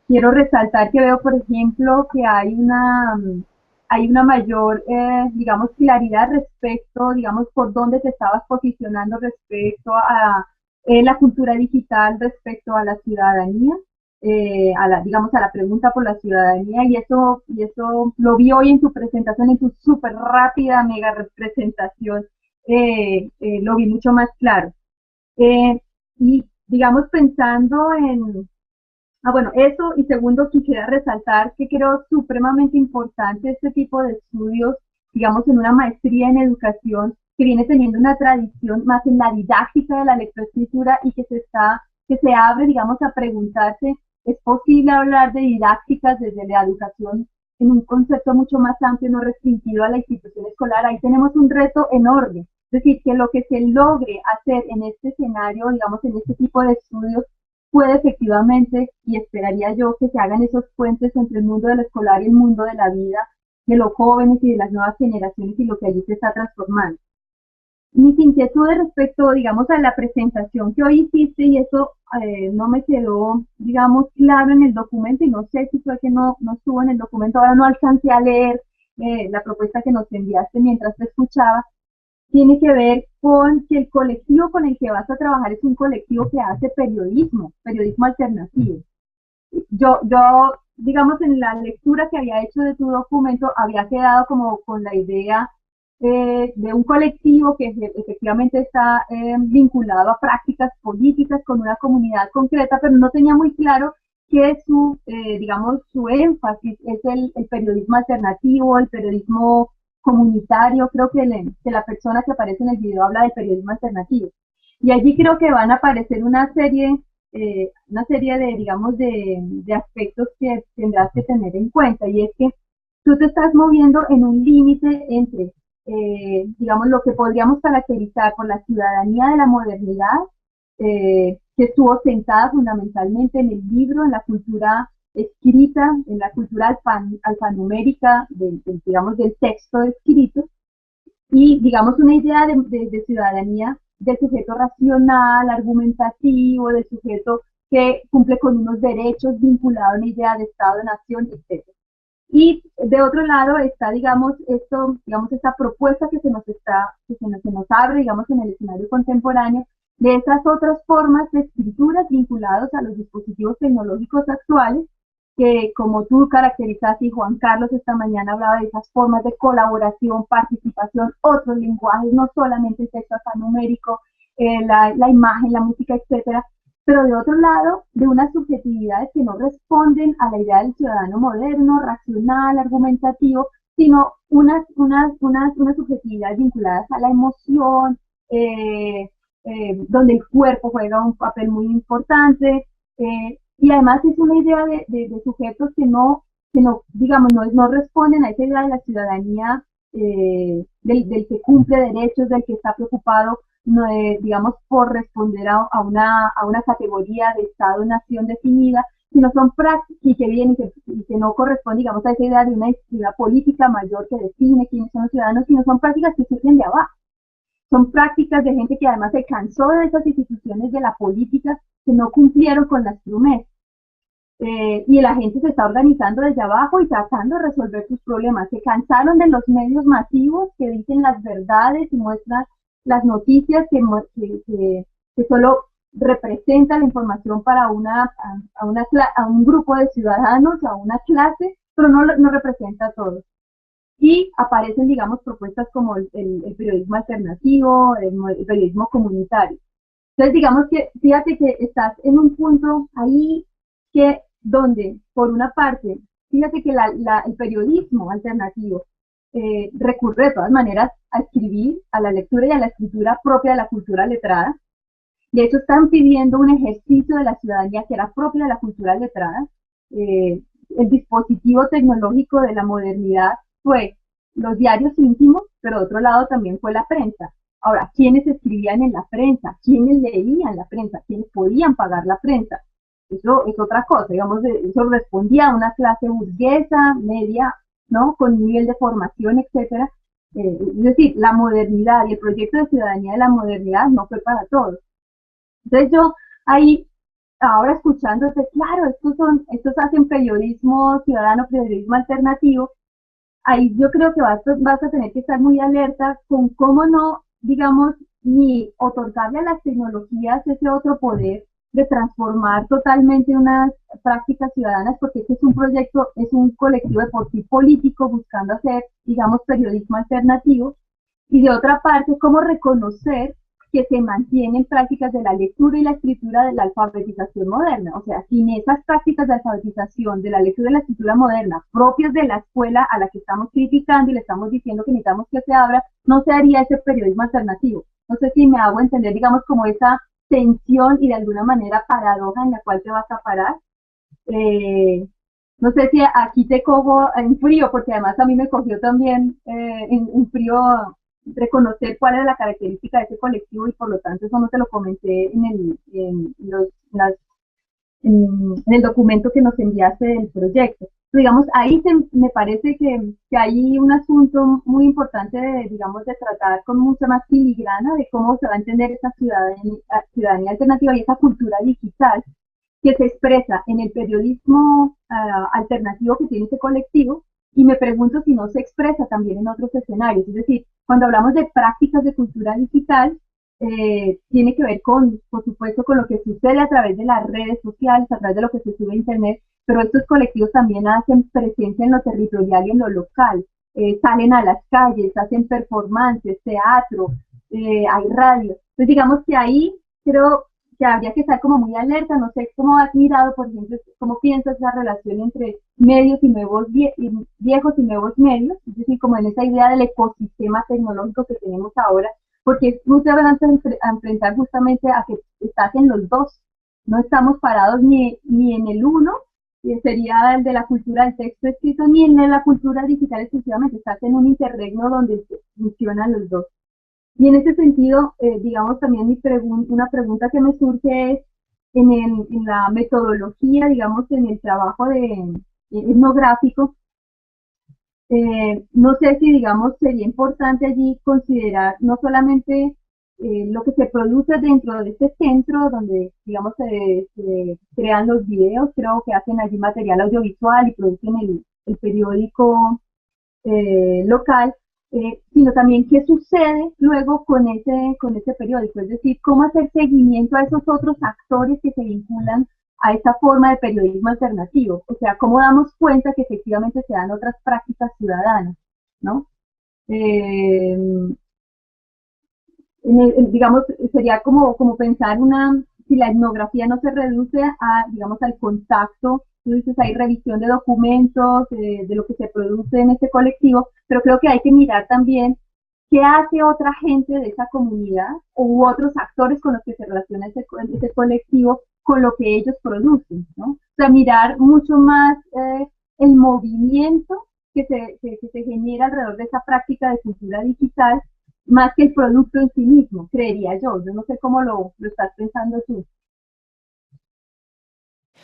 Quiero resaltar que veo, por ejemplo, que hay una mayor, digamos, claridad respecto, digamos, por dónde te estabas posicionando respecto a la cultura digital, respecto a la ciudadanía, digamos, a la pregunta por la ciudadanía, y eso lo vi hoy en tu presentación, en tu súper rápida, mega presentación, lo vi mucho más claro. Y digamos, pensando en, bueno, eso, y segundo, quisiera resaltar que creo supremamente importante este tipo de estudios, digamos, en una maestría en educación que viene teniendo una tradición más en la didáctica de la lectoescritura, y que se abre, digamos, a preguntarse, ¿es posible hablar de didácticas desde la educación en un concepto mucho más amplio, no restringido a la institución escolar? Ahí tenemos un reto enorme. Es decir, que lo que se logre hacer en este escenario, digamos, en este tipo de estudios, puede efectivamente, y esperaría yo, que se hagan esos puentes entre el mundo del escolar y el mundo de la vida, de los jóvenes y de las nuevas generaciones, y lo que allí se está transformando. Mis inquietudes respecto, digamos, a la presentación que hoy hiciste, y eso no me quedó, digamos, claro en el documento, y no sé si fue que no estuvo en el documento, ahora no alcancé a leer la propuesta que nos enviaste mientras te escuchaba. tiene que ver con que el colectivo con el que vas a trabajar es un colectivo que hace periodismo alternativo. Yo, digamos, en la lectura que había hecho de tu documento, había quedado como con la idea de un colectivo que efectivamente está vinculado a prácticas políticas con una comunidad concreta, pero no tenía muy claro que digamos, su énfasis es el periodismo alternativo, el periodismo comunitario. Creo que la persona que aparece en el video habla del periodismo alternativo. Y allí creo que van a aparecer una serie de, digamos, de aspectos que tendrás que tener en cuenta, y es que tú te estás moviendo en un límite entre, digamos, lo que podríamos caracterizar por la ciudadanía de la modernidad, que estuvo sentada fundamentalmente en el libro, en la cultura escrita, en la cultura alfanumérica, digamos, del texto escrito, y, digamos, una idea de ciudadanía del sujeto racional, argumentativo, del sujeto que cumple con unos derechos vinculados a una idea de Estado-nación, etc. Y de otro lado está, digamos, esta propuesta que se nos abre, digamos, en el escenario contemporáneo, de esas otras formas de escrituras vinculados a los dispositivos tecnológicos actuales, que como tú caracterizaste y Juan Carlos esta mañana hablaba de esas formas de colaboración, participación, otros lenguajes, no solamente el texto alfanumérico, la imagen, la música, etcétera, pero de otro lado, de unas subjetividades que no responden a la idea del ciudadano moderno, racional, argumentativo, sino unas subjetividades vinculadas a la emoción, donde el cuerpo juega un papel muy importante, y además es una idea de sujetos que no, digamos, no responden a esa idea de la ciudadanía, del que cumple derechos, del que está preocupado, digamos, por responder a una categoría de Estado-nación definida, sino son prácticas y que no corresponden, digamos, a esa idea de una política mayor que define quiénes son los ciudadanos, sino son prácticas que surgen de abajo. Son prácticas de gente que además se cansó de esas instituciones de la política que no cumplieron con las promesas. Y la gente se está organizando desde abajo y tratando de resolver sus problemas. Se cansaron de los medios masivos que dicen las verdades y muestran las noticias que solo representan la información para un grupo de ciudadanos, a una clase, pero no representa a todos. Y aparecen, digamos, propuestas como el periodismo alternativo, el periodismo comunitario. Entonces, digamos que, fíjate que estás en un punto ahí donde, por una parte, fíjate que el periodismo alternativo recurre de todas maneras a escribir, a la lectura y a la escritura propia de la cultura letrada. De hecho, están pidiendo un ejercicio de la ciudadanía que era propia de la cultura letrada. El dispositivo tecnológico de la modernidad fue los diarios íntimos, pero de otro lado también fue la prensa. Ahora, ¿quiénes escribían en la prensa? ¿Quiénes leían la prensa? ¿Quiénes podían pagar la prensa? Eso es otra cosa, digamos, eso respondía a una clase burguesa, media, ¿no? Con nivel de formación, etcétera. Es decir, la modernidad y el proyecto de ciudadanía de la modernidad no fue para todos. Entonces yo ahí, ahora escuchándote, claro, estos hacen periodismo ciudadano, periodismo alternativo. Ahí yo creo que vas a tener que estar muy alerta con cómo no, digamos, ni otorgarle a las tecnologías ese otro poder de transformar totalmente unas prácticas ciudadanas, porque este es un proyecto, es un colectivo de por sí político buscando hacer, digamos, periodismo alternativo, y de otra parte, cómo reconocer que se mantienen prácticas de la lectura y la escritura de la alfabetización moderna. O sea, sin esas prácticas de alfabetización, de la lectura y la escritura moderna, propias de la escuela a la que estamos criticando y le estamos diciendo que necesitamos que se abra, no se haría ese periodismo alternativo. No sé si me hago entender, digamos, como esa tensión y de alguna manera paradoja en la cual te vas a parar. No sé si aquí te cojo en frío, porque además a mí me cogió también en frío reconocer cuál era la característica de ese colectivo, y por lo tanto eso no te lo comenté en el documento que nos enviaste del proyecto. Digamos, ahí me parece que hay un asunto muy importante digamos, de tratar con mucha más filigrana de cómo se va a entender esa ciudadanía alternativa y esa cultura digital que se expresa en el periodismo alternativo que tiene ese colectivo, y me pregunto si no se expresa también en otros escenarios. Es decir, Cuando hablamos de prácticas de cultura digital, tiene que ver con, por supuesto, con lo que sucede a través de las redes sociales, a través de lo que se sube a Internet, pero estos colectivos también hacen presencia en lo territorial y en lo local. Salen a las calles, hacen performances, teatro, hay radio. Entonces, digamos que ahí creo que habría que estar como muy alerta. No sé cómo has mirado, por ejemplo, cómo piensas la relación entre medios y nuevos viejos y nuevos medios, es decir, como en esa idea del ecosistema tecnológico que tenemos ahora, porque muchas veces a enfrentar justamente a que estás en los dos, no estamos parados ni en el uno, que sería el de la cultura del texto escrito, ni en la cultura digital exclusivamente, estás en un interregno donde funcionan los dos. Y en ese sentido, digamos, también una pregunta que me surge es, en la metodología, digamos, en el trabajo etnográfico, no sé si, digamos, sería importante allí considerar no solamente lo que se produce dentro de este centro, donde, digamos, se crean los videos, creo que hacen allí material audiovisual y producen el periódico local, sino también qué sucede luego con ese periódico, es decir, cómo hacer seguimiento a esos otros actores que se vinculan a esa forma de periodismo alternativo, o sea, cómo damos cuenta que efectivamente se dan otras prácticas ciudadanas, ¿no? Digamos, sería como pensar si la etnografía no se reduce digamos, al contacto. Tú dices, hay revisión de documentos, de lo que se produce en este colectivo, pero creo que hay que mirar también qué hace otra gente de esa comunidad u otros actores con los que se relaciona ese colectivo con lo que ellos producen, ¿no? O sea, mirar mucho más el movimiento que se genera alrededor de esa práctica de cultura digital, más que el producto en sí mismo, creería yo. Yo no sé cómo lo estás pensando tú.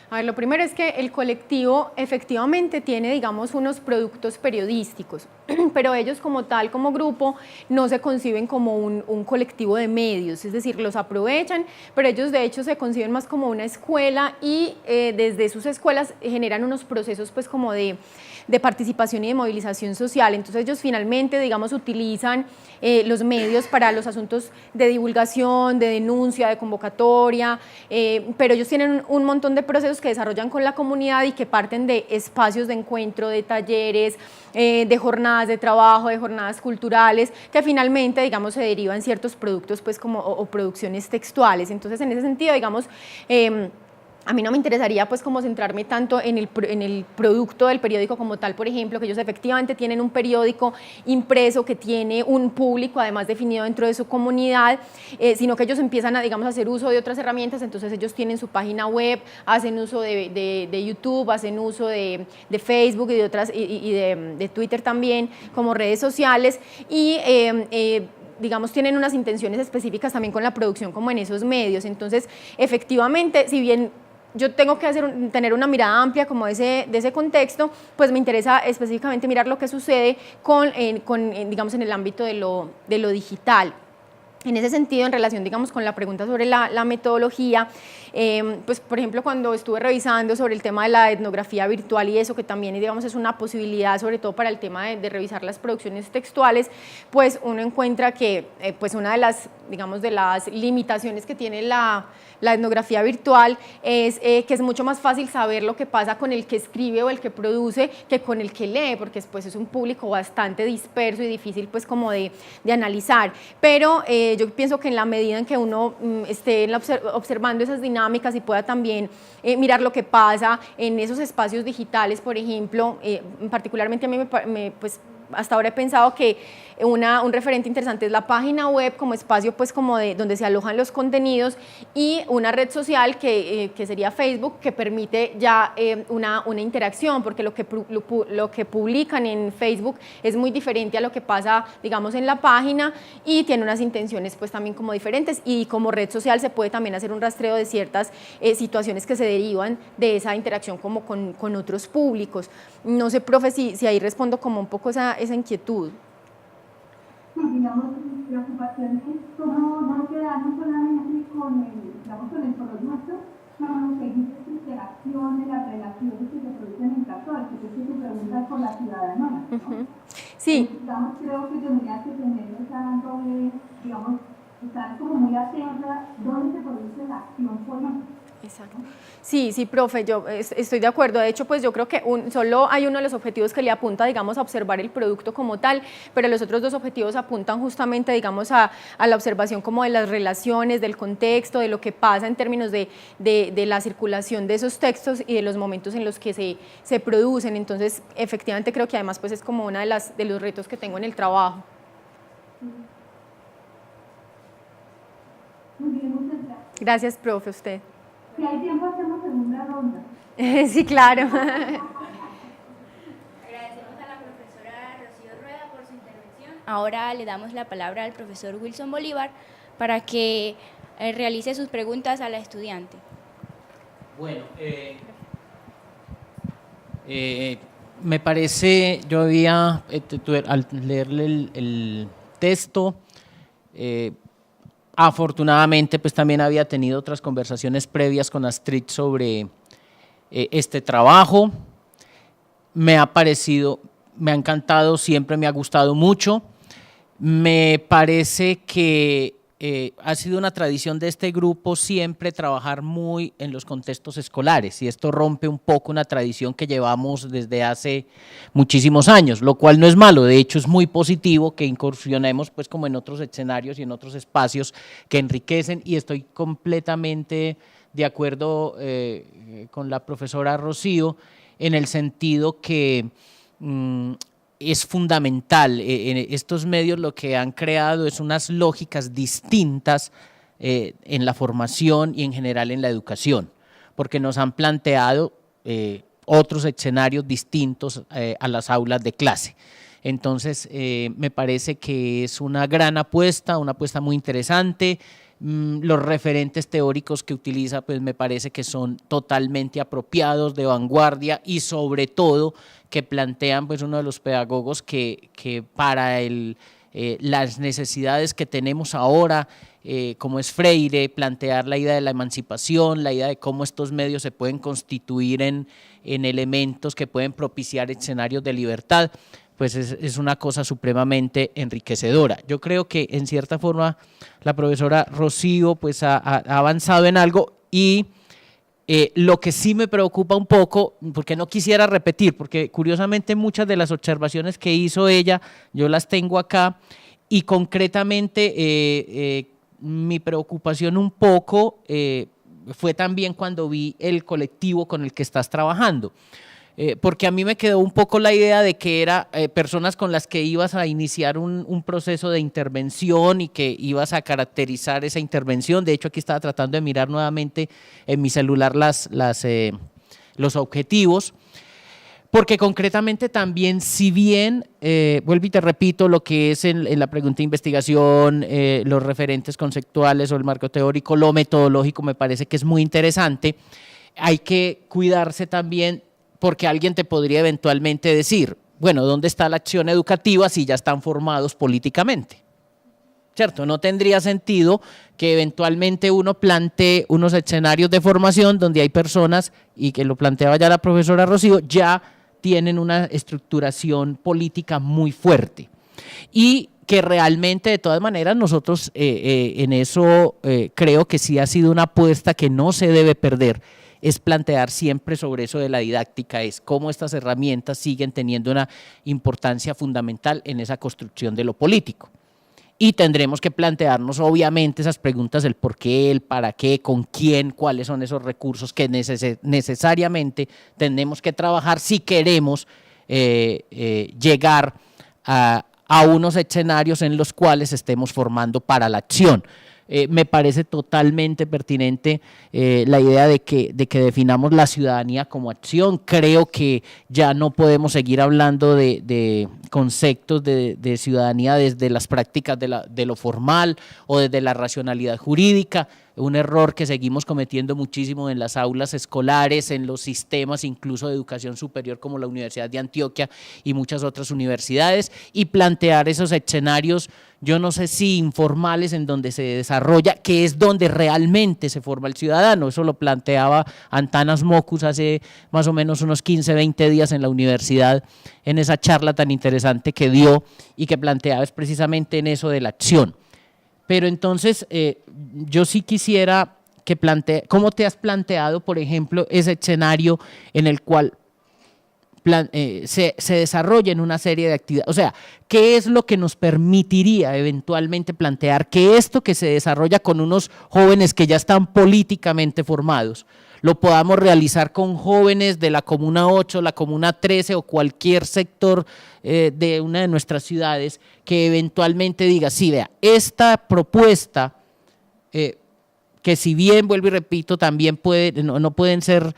A ver, lo primero es que el colectivo efectivamente tiene, digamos, unos productos periodísticos, pero ellos como tal, como grupo, no se conciben como un colectivo de medios, es decir, los aprovechan, pero ellos de hecho se conciben más como una escuela y desde sus escuelas generan unos procesos pues como de participación y de movilización social. Entonces ellos finalmente, digamos, utilizan los medios para los asuntos de divulgación, de denuncia, de convocatoria, pero ellos tienen un montón de procesos que desarrollan con la comunidad y que parten de espacios de encuentro, de talleres, de jornadas de trabajo, de jornadas culturales, que finalmente, digamos, se derivan ciertos productos pues como, o producciones textuales. Entonces, en ese sentido, digamos, a mí no me interesaría pues como centrarme tanto en el producto del periódico como tal, por ejemplo, que ellos efectivamente tienen un periódico impreso que tiene un público además definido dentro de su comunidad, sino que ellos empiezan a, digamos, hacer uso de otras herramientas. Entonces ellos tienen su página web, hacen uso de YouTube, hacen uso de Facebook y de otras, y de Twitter también, como redes sociales, y digamos, tienen unas intenciones específicas también con la producción como en esos medios. Entonces, efectivamente, si bien yo tengo que tener una mirada amplia como de ese contexto, pues me interesa específicamente mirar lo que sucede digamos, en el ámbito de lo digital. En ese sentido, en relación, digamos, con la pregunta sobre la metodología, pues, por ejemplo, cuando estuve revisando sobre el tema de la etnografía virtual y eso, que también, digamos, es una posibilidad, sobre todo para el tema de revisar las producciones textuales, pues uno encuentra que, pues, una de las, digamos, de las limitaciones que tiene la etnografía virtual es que es mucho más fácil saber lo que pasa con el que escribe o el que produce que con el que lee, porque pues, es un público bastante disperso y difícil pues como de analizar, pero yo pienso que en la medida en que uno esté observando esas dinámicas y pueda también mirar lo que pasa en esos espacios digitales, por ejemplo, particularmente a mí pues hasta ahora he pensado que un referente interesante es la página web como espacio pues como donde se alojan los contenidos, y una red social que sería Facebook, que permite ya una interacción, porque lo que publican en Facebook es muy diferente a lo que pasa, digamos, en la página, y tiene unas intenciones pues también como diferentes, y como red social se puede también hacer un rastreo de ciertas situaciones que se derivan de esa interacción como con otros públicos. No sé, profe, si ahí respondo como un poco esa inquietud. Sí, digamos, mi preocupación es cómo no quedarnos solamente con el producto, sino seguir esta interacción de las relaciones que se producen entre actores, que es que se pregunta por la ciudadanía, ¿no? Sí. Digamos, creo que tendría que tener esa doble, digamos, estar como muy atenta dónde se produce la acción política. Exacto. Sí, sí, profe, yo estoy de acuerdo. De hecho, pues yo creo que solo hay uno de los objetivos que le apunta, digamos, a observar el producto como tal, pero los otros dos objetivos apuntan justamente, digamos, a la observación como de las relaciones, del contexto, de lo que pasa en términos de la circulación de esos textos y de los momentos en los que se producen. Entonces, efectivamente, creo que además pues es como uno de los retos que tengo en el trabajo. Muy bien, muchas gracias. Gracias, profe, a usted. Si hay tiempo, hacemos segunda ronda. Sí, claro. Agradecemos a la profesora Rocío Rueda por su intervención. Ahora le damos la palabra al profesor Wilson Bolívar para que realice sus preguntas a la estudiante. Bueno, me parece, yo había, al leerle el texto, afortunadamente, pues también había tenido otras conversaciones previas con Astrid sobre este trabajo. Me ha parecido, me ha encantado, siempre me ha gustado mucho. Me parece que ha sido una tradición de este grupo siempre trabajar muy en los contextos escolares y esto rompe un poco una tradición que llevamos desde hace muchísimos años, lo cual no es malo, de hecho es muy positivo que incursionemos pues como en otros escenarios y en otros espacios que enriquecen y estoy completamente de acuerdo con la profesora Rocío en el sentido que es fundamental. Estos medios lo que han creado es unas lógicas distintas en la formación y en general en la educación, porque nos han planteado otros escenarios distintos a las aulas de clase. Entonces, me parece que es una gran apuesta, una apuesta muy interesante. Los referentes teóricos que utiliza, pues me parece que son totalmente apropiados, de vanguardia y sobre todo que plantean pues uno de los pedagogos que para las necesidades que tenemos ahora, como es Freire, plantear la idea de la emancipación, la idea de cómo estos medios se pueden constituir en elementos que pueden propiciar escenarios de libertad, pues es una cosa supremamente enriquecedora. Yo creo que en cierta forma la profesora Rocío pues ha avanzado en algo y lo que sí me preocupa un poco, porque no quisiera repetir, porque curiosamente muchas de las observaciones que hizo ella, yo las tengo acá, y concretamente mi preocupación un poco fue también cuando vi el colectivo con el que estás trabajando. Porque a mí me quedó un poco la idea de que era personas con las que ibas a iniciar un proceso de intervención y que ibas a caracterizar esa intervención. De hecho, aquí estaba tratando de mirar nuevamente en mi celular los objetivos, porque concretamente también, si bien, vuelvo y te repito, lo que es en la pregunta de investigación, los referentes conceptuales o el marco teórico, lo metodológico me parece que es muy interesante, hay que cuidarse también porque alguien te podría eventualmente decir, bueno, ¿dónde está la acción educativa si ya están formados políticamente? ¿Cierto? No tendría sentido que eventualmente uno plantee unos escenarios de formación donde hay personas, y que lo planteaba ya la profesora Rocío, ya tienen una estructuración política muy fuerte. Y que realmente, de todas maneras, nosotros en eso creo que sí ha sido una apuesta que no se debe perder, es plantear siempre sobre eso de la didáctica, es cómo estas herramientas siguen teniendo una importancia fundamental en esa construcción de lo político. Y tendremos que plantearnos obviamente esas preguntas, el por qué, el para qué, con quién, cuáles son esos recursos que necesariamente tenemos que trabajar si queremos llegar a unos escenarios en los cuales estemos formando para la acción. Me parece totalmente pertinente la idea de que definamos la ciudadanía como acción. Creo que ya no podemos seguir hablando de conceptos de ciudadanía desde las prácticas de lo formal o desde la racionalidad jurídica. un error que seguimos cometiendo muchísimo en las aulas escolares, en los sistemas incluso de educación superior como la Universidad de Antioquia y muchas otras universidades, y plantear esos escenarios, yo no sé si informales, en donde se desarrolla, que es donde realmente se forma el ciudadano. Eso lo planteaba Antanas Mockus hace más o menos unos 15, 20 días en la universidad, en esa charla tan interesante que dio y que planteaba es precisamente en eso de la acción. Pero entonces yo sí quisiera que ¿cómo te has planteado, por ejemplo, ese escenario en el cual se desarrolla en una serie de actividades? O sea, ¿qué es lo que nos permitiría eventualmente plantear que esto que se desarrolla con unos jóvenes que ya están políticamente formados, lo podamos realizar con jóvenes de la Comuna 8, la Comuna 13 o cualquier sector de una de nuestras ciudades que eventualmente diga, sí, vea, esta propuesta, que si bien, vuelvo y repito, también no pueden ser,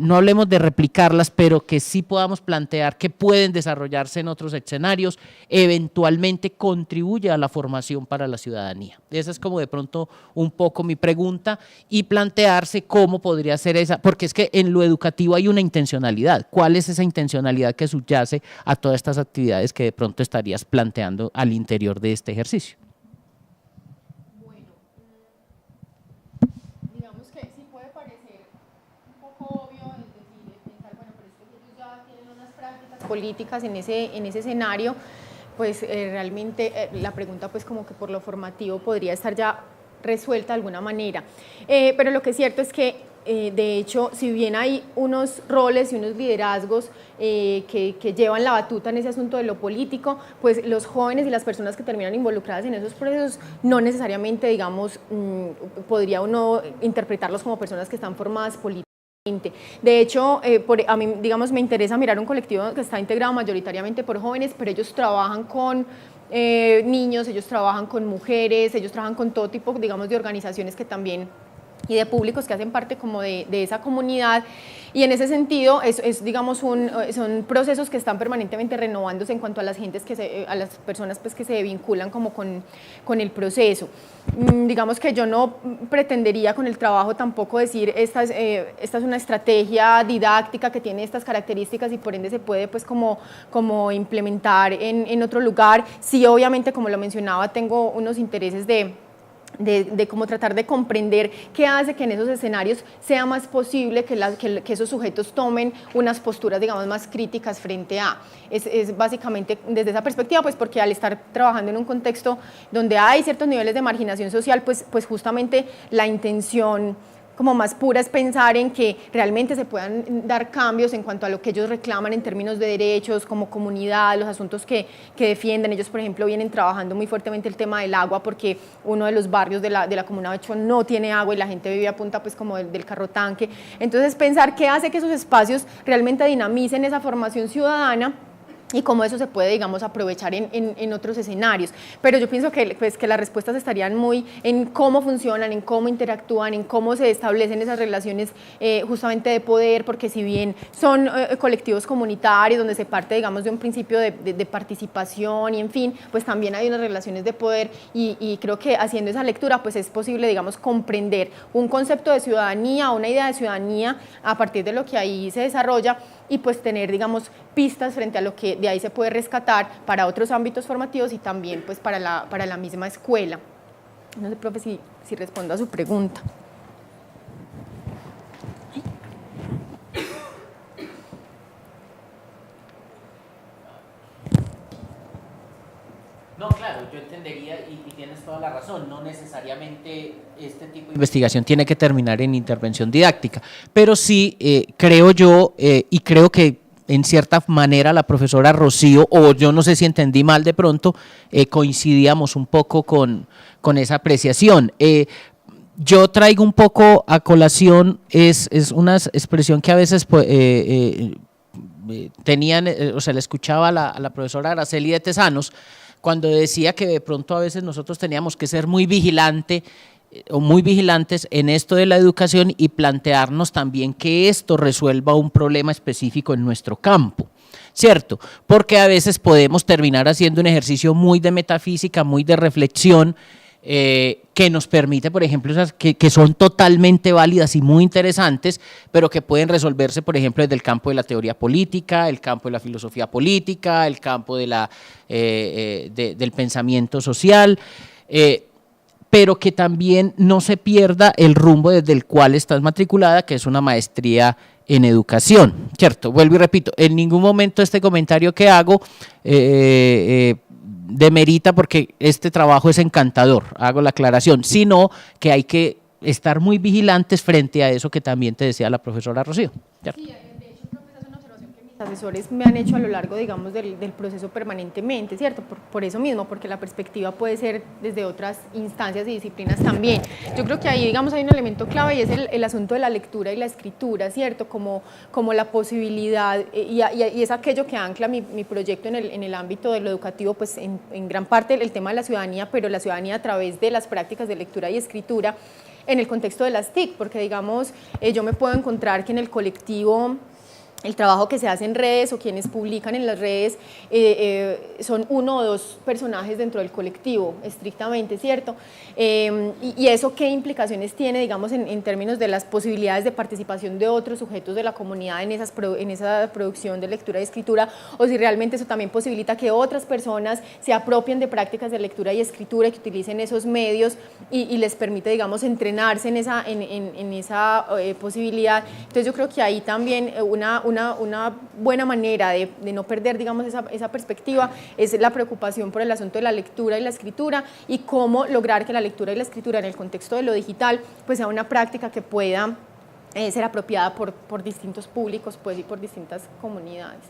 no hablemos de replicarlas, pero que sí podamos plantear que pueden desarrollarse en otros escenarios, eventualmente contribuye a la formación para la ciudadanía. Esa es como de pronto un poco mi pregunta, y plantearse cómo podría ser esa, porque es que en lo educativo hay una intencionalidad. ¿Cuál es esa intencionalidad que subyace a todas estas actividades que de pronto estarías planteando al interior de este ejercicio? Políticas en ese escenario, pues realmente la pregunta pues como que por lo formativo podría estar ya resuelta de alguna manera, pero lo que es cierto es que de hecho, si bien hay unos roles y unos liderazgos que llevan la batuta en ese asunto de lo político, pues los jóvenes y las personas que terminan involucradas en esos procesos no necesariamente, digamos, podría uno interpretarlos como personas que están formadas políticamente. De hecho, a mí, digamos, me interesa mirar un colectivo que está integrado mayoritariamente por jóvenes, pero ellos trabajan con niños, ellos trabajan con mujeres, ellos trabajan con todo tipo, digamos, de organizaciones que también, y de públicos que hacen parte como de esa comunidad, y en ese sentido digamos, son procesos que están permanentemente renovándose en cuanto a las gentes a las personas pues, que se vinculan como con el proceso. Digamos que yo no pretendería con el trabajo tampoco decir esta es una estrategia didáctica que tiene estas características y por ende se puede pues como implementar en otro lugar. Sí, obviamente, como lo mencionaba, tengo unos intereses de cómo tratar de comprender qué hace que en esos escenarios sea más posible que esos sujetos tomen unas posturas, digamos, más críticas frente a. Es básicamente desde esa perspectiva, pues porque al estar trabajando en un contexto donde hay ciertos niveles de marginación social, pues justamente la intención como más pura es pensar en que realmente se puedan dar cambios en cuanto a lo que ellos reclaman en términos de derechos como comunidad, los asuntos que defienden. Ellos, por ejemplo, vienen trabajando muy fuertemente el tema del agua porque uno de los barrios de la Comuna 8 no tiene agua y la gente vive a punta pues como del carro tanque. Entonces pensar qué hace que esos espacios realmente dinamicen esa formación ciudadana y cómo eso se puede, digamos, aprovechar en otros escenarios. Pero yo pienso que las respuestas estarían muy en cómo funcionan, en cómo interactúan, en cómo se establecen esas relaciones justamente de poder, porque si bien son colectivos comunitarios donde se parte, digamos, de un principio de participación y en fin, pues también hay unas relaciones de poder y creo que haciendo esa lectura pues es posible, digamos, comprender un concepto de ciudadanía, una idea de ciudadanía a partir de lo que ahí se desarrolla y pues tener, digamos, pistas frente a lo que de ahí se puede rescatar para otros ámbitos formativos y también pues para la misma escuela. No sé, profe, si respondo a su pregunta. No, claro, yo entendería y tienes toda la razón, no necesariamente este tipo de investigación tiene que terminar en intervención didáctica, pero sí creo yo y creo que en cierta manera la profesora Rocío, o yo no sé si entendí mal de pronto, coincidíamos un poco con esa apreciación. Yo traigo un poco a colación, es una expresión que a veces tenían, o sea, le escuchaba a la profesora Araceli de Tesanos, cuando decía que de pronto a veces nosotros teníamos que ser muy vigilantes en esto de la educación y plantearnos también que esto resuelva un problema específico en nuestro campo, ¿cierto? Porque a veces podemos terminar haciendo un ejercicio muy de metafísica, muy de reflexión, que que nos permite, por ejemplo, esas que son totalmente válidas y muy interesantes, pero que pueden resolverse, por ejemplo, desde el campo de la teoría política, el campo de la filosofía política, el campo de del pensamiento social, pero que también no se pierda el rumbo desde el cual estás matriculada, que es una maestría en educación, ¿cierto? Vuelvo y repito, en ningún momento este comentario que hago demerita porque este trabajo es encantador, hago la aclaración, sino que hay que estar muy vigilantes frente a eso que también te decía la profesora Rocío, ¿cierto? Sí, de hecho, creo que esa es una observación que mis asesores me han hecho a lo largo, digamos, del proceso permanentemente, ¿cierto? Por eso mismo, porque la perspectiva puede ser desde otras instancias y disciplinas también. Yo creo que ahí, digamos, hay un elemento clave y es el asunto de la lectura y la escritura, ¿cierto? Como la posibilidad, y es aquello que ancla mi proyecto en el ámbito de lo educativo, pues en gran parte el tema de la ciudadanía, pero la ciudadanía a través de las prácticas de lectura y escritura, en el contexto de las TIC, porque digamos, yo me puedo encontrar que en el colectivo el trabajo que se hace en redes o quienes publican en las redes son uno o dos personajes dentro del colectivo, estrictamente, ¿cierto? Y eso qué implicaciones tiene, digamos, en términos de las posibilidades de participación de otros sujetos de la comunidad en esa producción de lectura y escritura, o si realmente eso también posibilita que otras personas se apropien de prácticas de lectura y escritura y que utilicen esos medios y les permite, digamos, entrenarse en esa posibilidad. Entonces yo creo que ahí también una buena manera de no perder, digamos, esa perspectiva es la preocupación por el asunto de la lectura y la escritura y cómo lograr que la lectura y la escritura en el contexto de lo digital pues sea una práctica que pueda ser apropiada por distintos públicos pues, y por distintas comunidades.